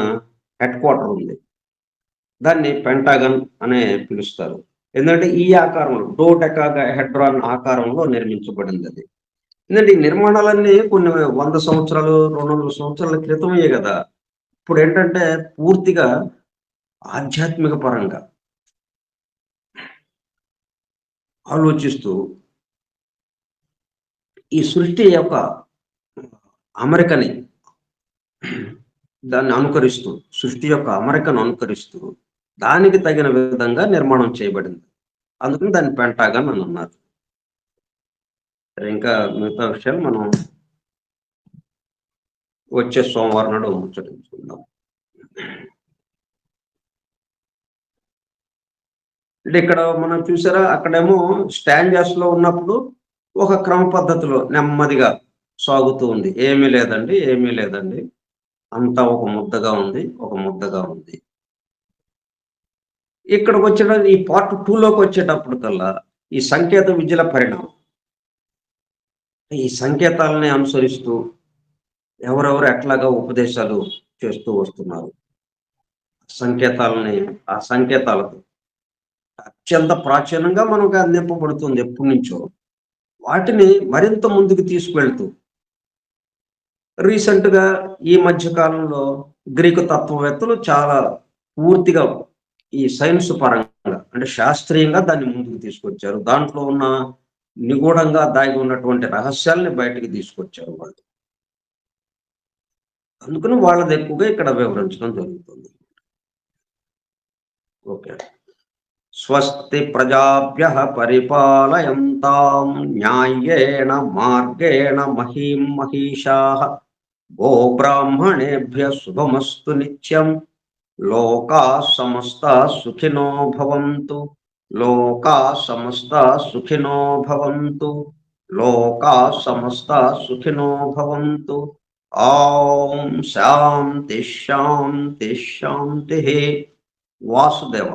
హెడ్ క్వార్టర్ ఉంది, దాన్ని పెంటాగన్ అనే పిలుస్తారు. ఎందుకంటే ఈ ఆకారంలో, డోడెకాహెడ్రాన్ ఆకారంలో నిర్మించబడింది అది. ఎందుకంటే ఈ నిర్మాణాలన్నీ కొన్ని 100 సంవత్సరాలు 200 సంవత్సరాల క్రితమయ్యే కదా. ఇప్పుడు ఏంటంటే పూర్తిగా ఆధ్యాత్మిక పరంగా ఆలోచిస్తూ ఈ సృష్టి యొక్క అమరికని, దాన్ని అనుకరిస్తూ, సృష్టి యొక్క అమరికను అనుకరిస్తూ దానికి తగిన విధంగా నిర్మాణం చేయబడింది. అందుకని దాన్ని పెంటాగన్ అని అన్నారు. ఇంకా మిగతా విషయాలు మనం వచ్చే సోమవారం నాడు ముచ్చటించుకుందాం. అంటే ఇక్కడ మనం చూసారా, అక్కడేమో స్టాంజర్స్ లో ఉన్నప్పుడు ఒక క్రమ పద్ధతిలో నెమ్మదిగా సాగుతూ ఉంది. ఏమీ లేదండి, ఏమీ లేదండి, అంతా ఒక ముద్దగా ఉంది, ఒక ముద్దగా ఉంది. ఇక్కడికి వచ్చేట ఈ పార్ట్ 2లోకి వచ్చేటప్పుడు కల్లా ఈ సంకేత విద్యల పరిణామం, ఈ సంకేతాలని అనుసరిస్తూ ఎవరెవరు ఎట్లాగా ఉపదేశాలు చేస్తూ వస్తున్నారు, సంకేతాలని, ఆ సంకేతాలతో అత్యంత ప్రాచీనంగా మనకు అందింపబడుతుంది ఎప్పటి నుంచో, వాటిని మరింత ముందుకు తీసుకువెళ్తూ రీసెంట్ గా ఈ మధ్య కాలంలో గ్రీకు తత్వవేత్తలు చాలా పూర్తిగా ఈ సైన్స్ పరంగా, అంటే శాస్త్రీయంగా దాన్ని ముందుకు తీసుకొచ్చారు. దాంట్లో ఉన్న నిగూఢంగా దాగి ఉన్నటువంటి రహస్యాల్ని బయటికి తీసుకొచ్చారు వాళ్ళు. అందుకని వాళ్ళది ఎక్కువగా ఇక్కడ వివరించడం జరుగుతుంది. ఓకే. స్వస్తి ప్రజాభ్యః పరిపాలయంతాం న్యాయేన మార్గేణ మహీం మహిషాః గోబ్రాహ్మణేభ్యః శుభమస్తు నిత్యం. లోకాః సమస్తాః సుఖినో భవంతు. లోకాః సమస్తాః సుఖినో భవంతు. లోకాః సమస్తాః సుఖినో భవంతు. ఓం శాంతి శాంతి శాంతి. వాసుదేవ.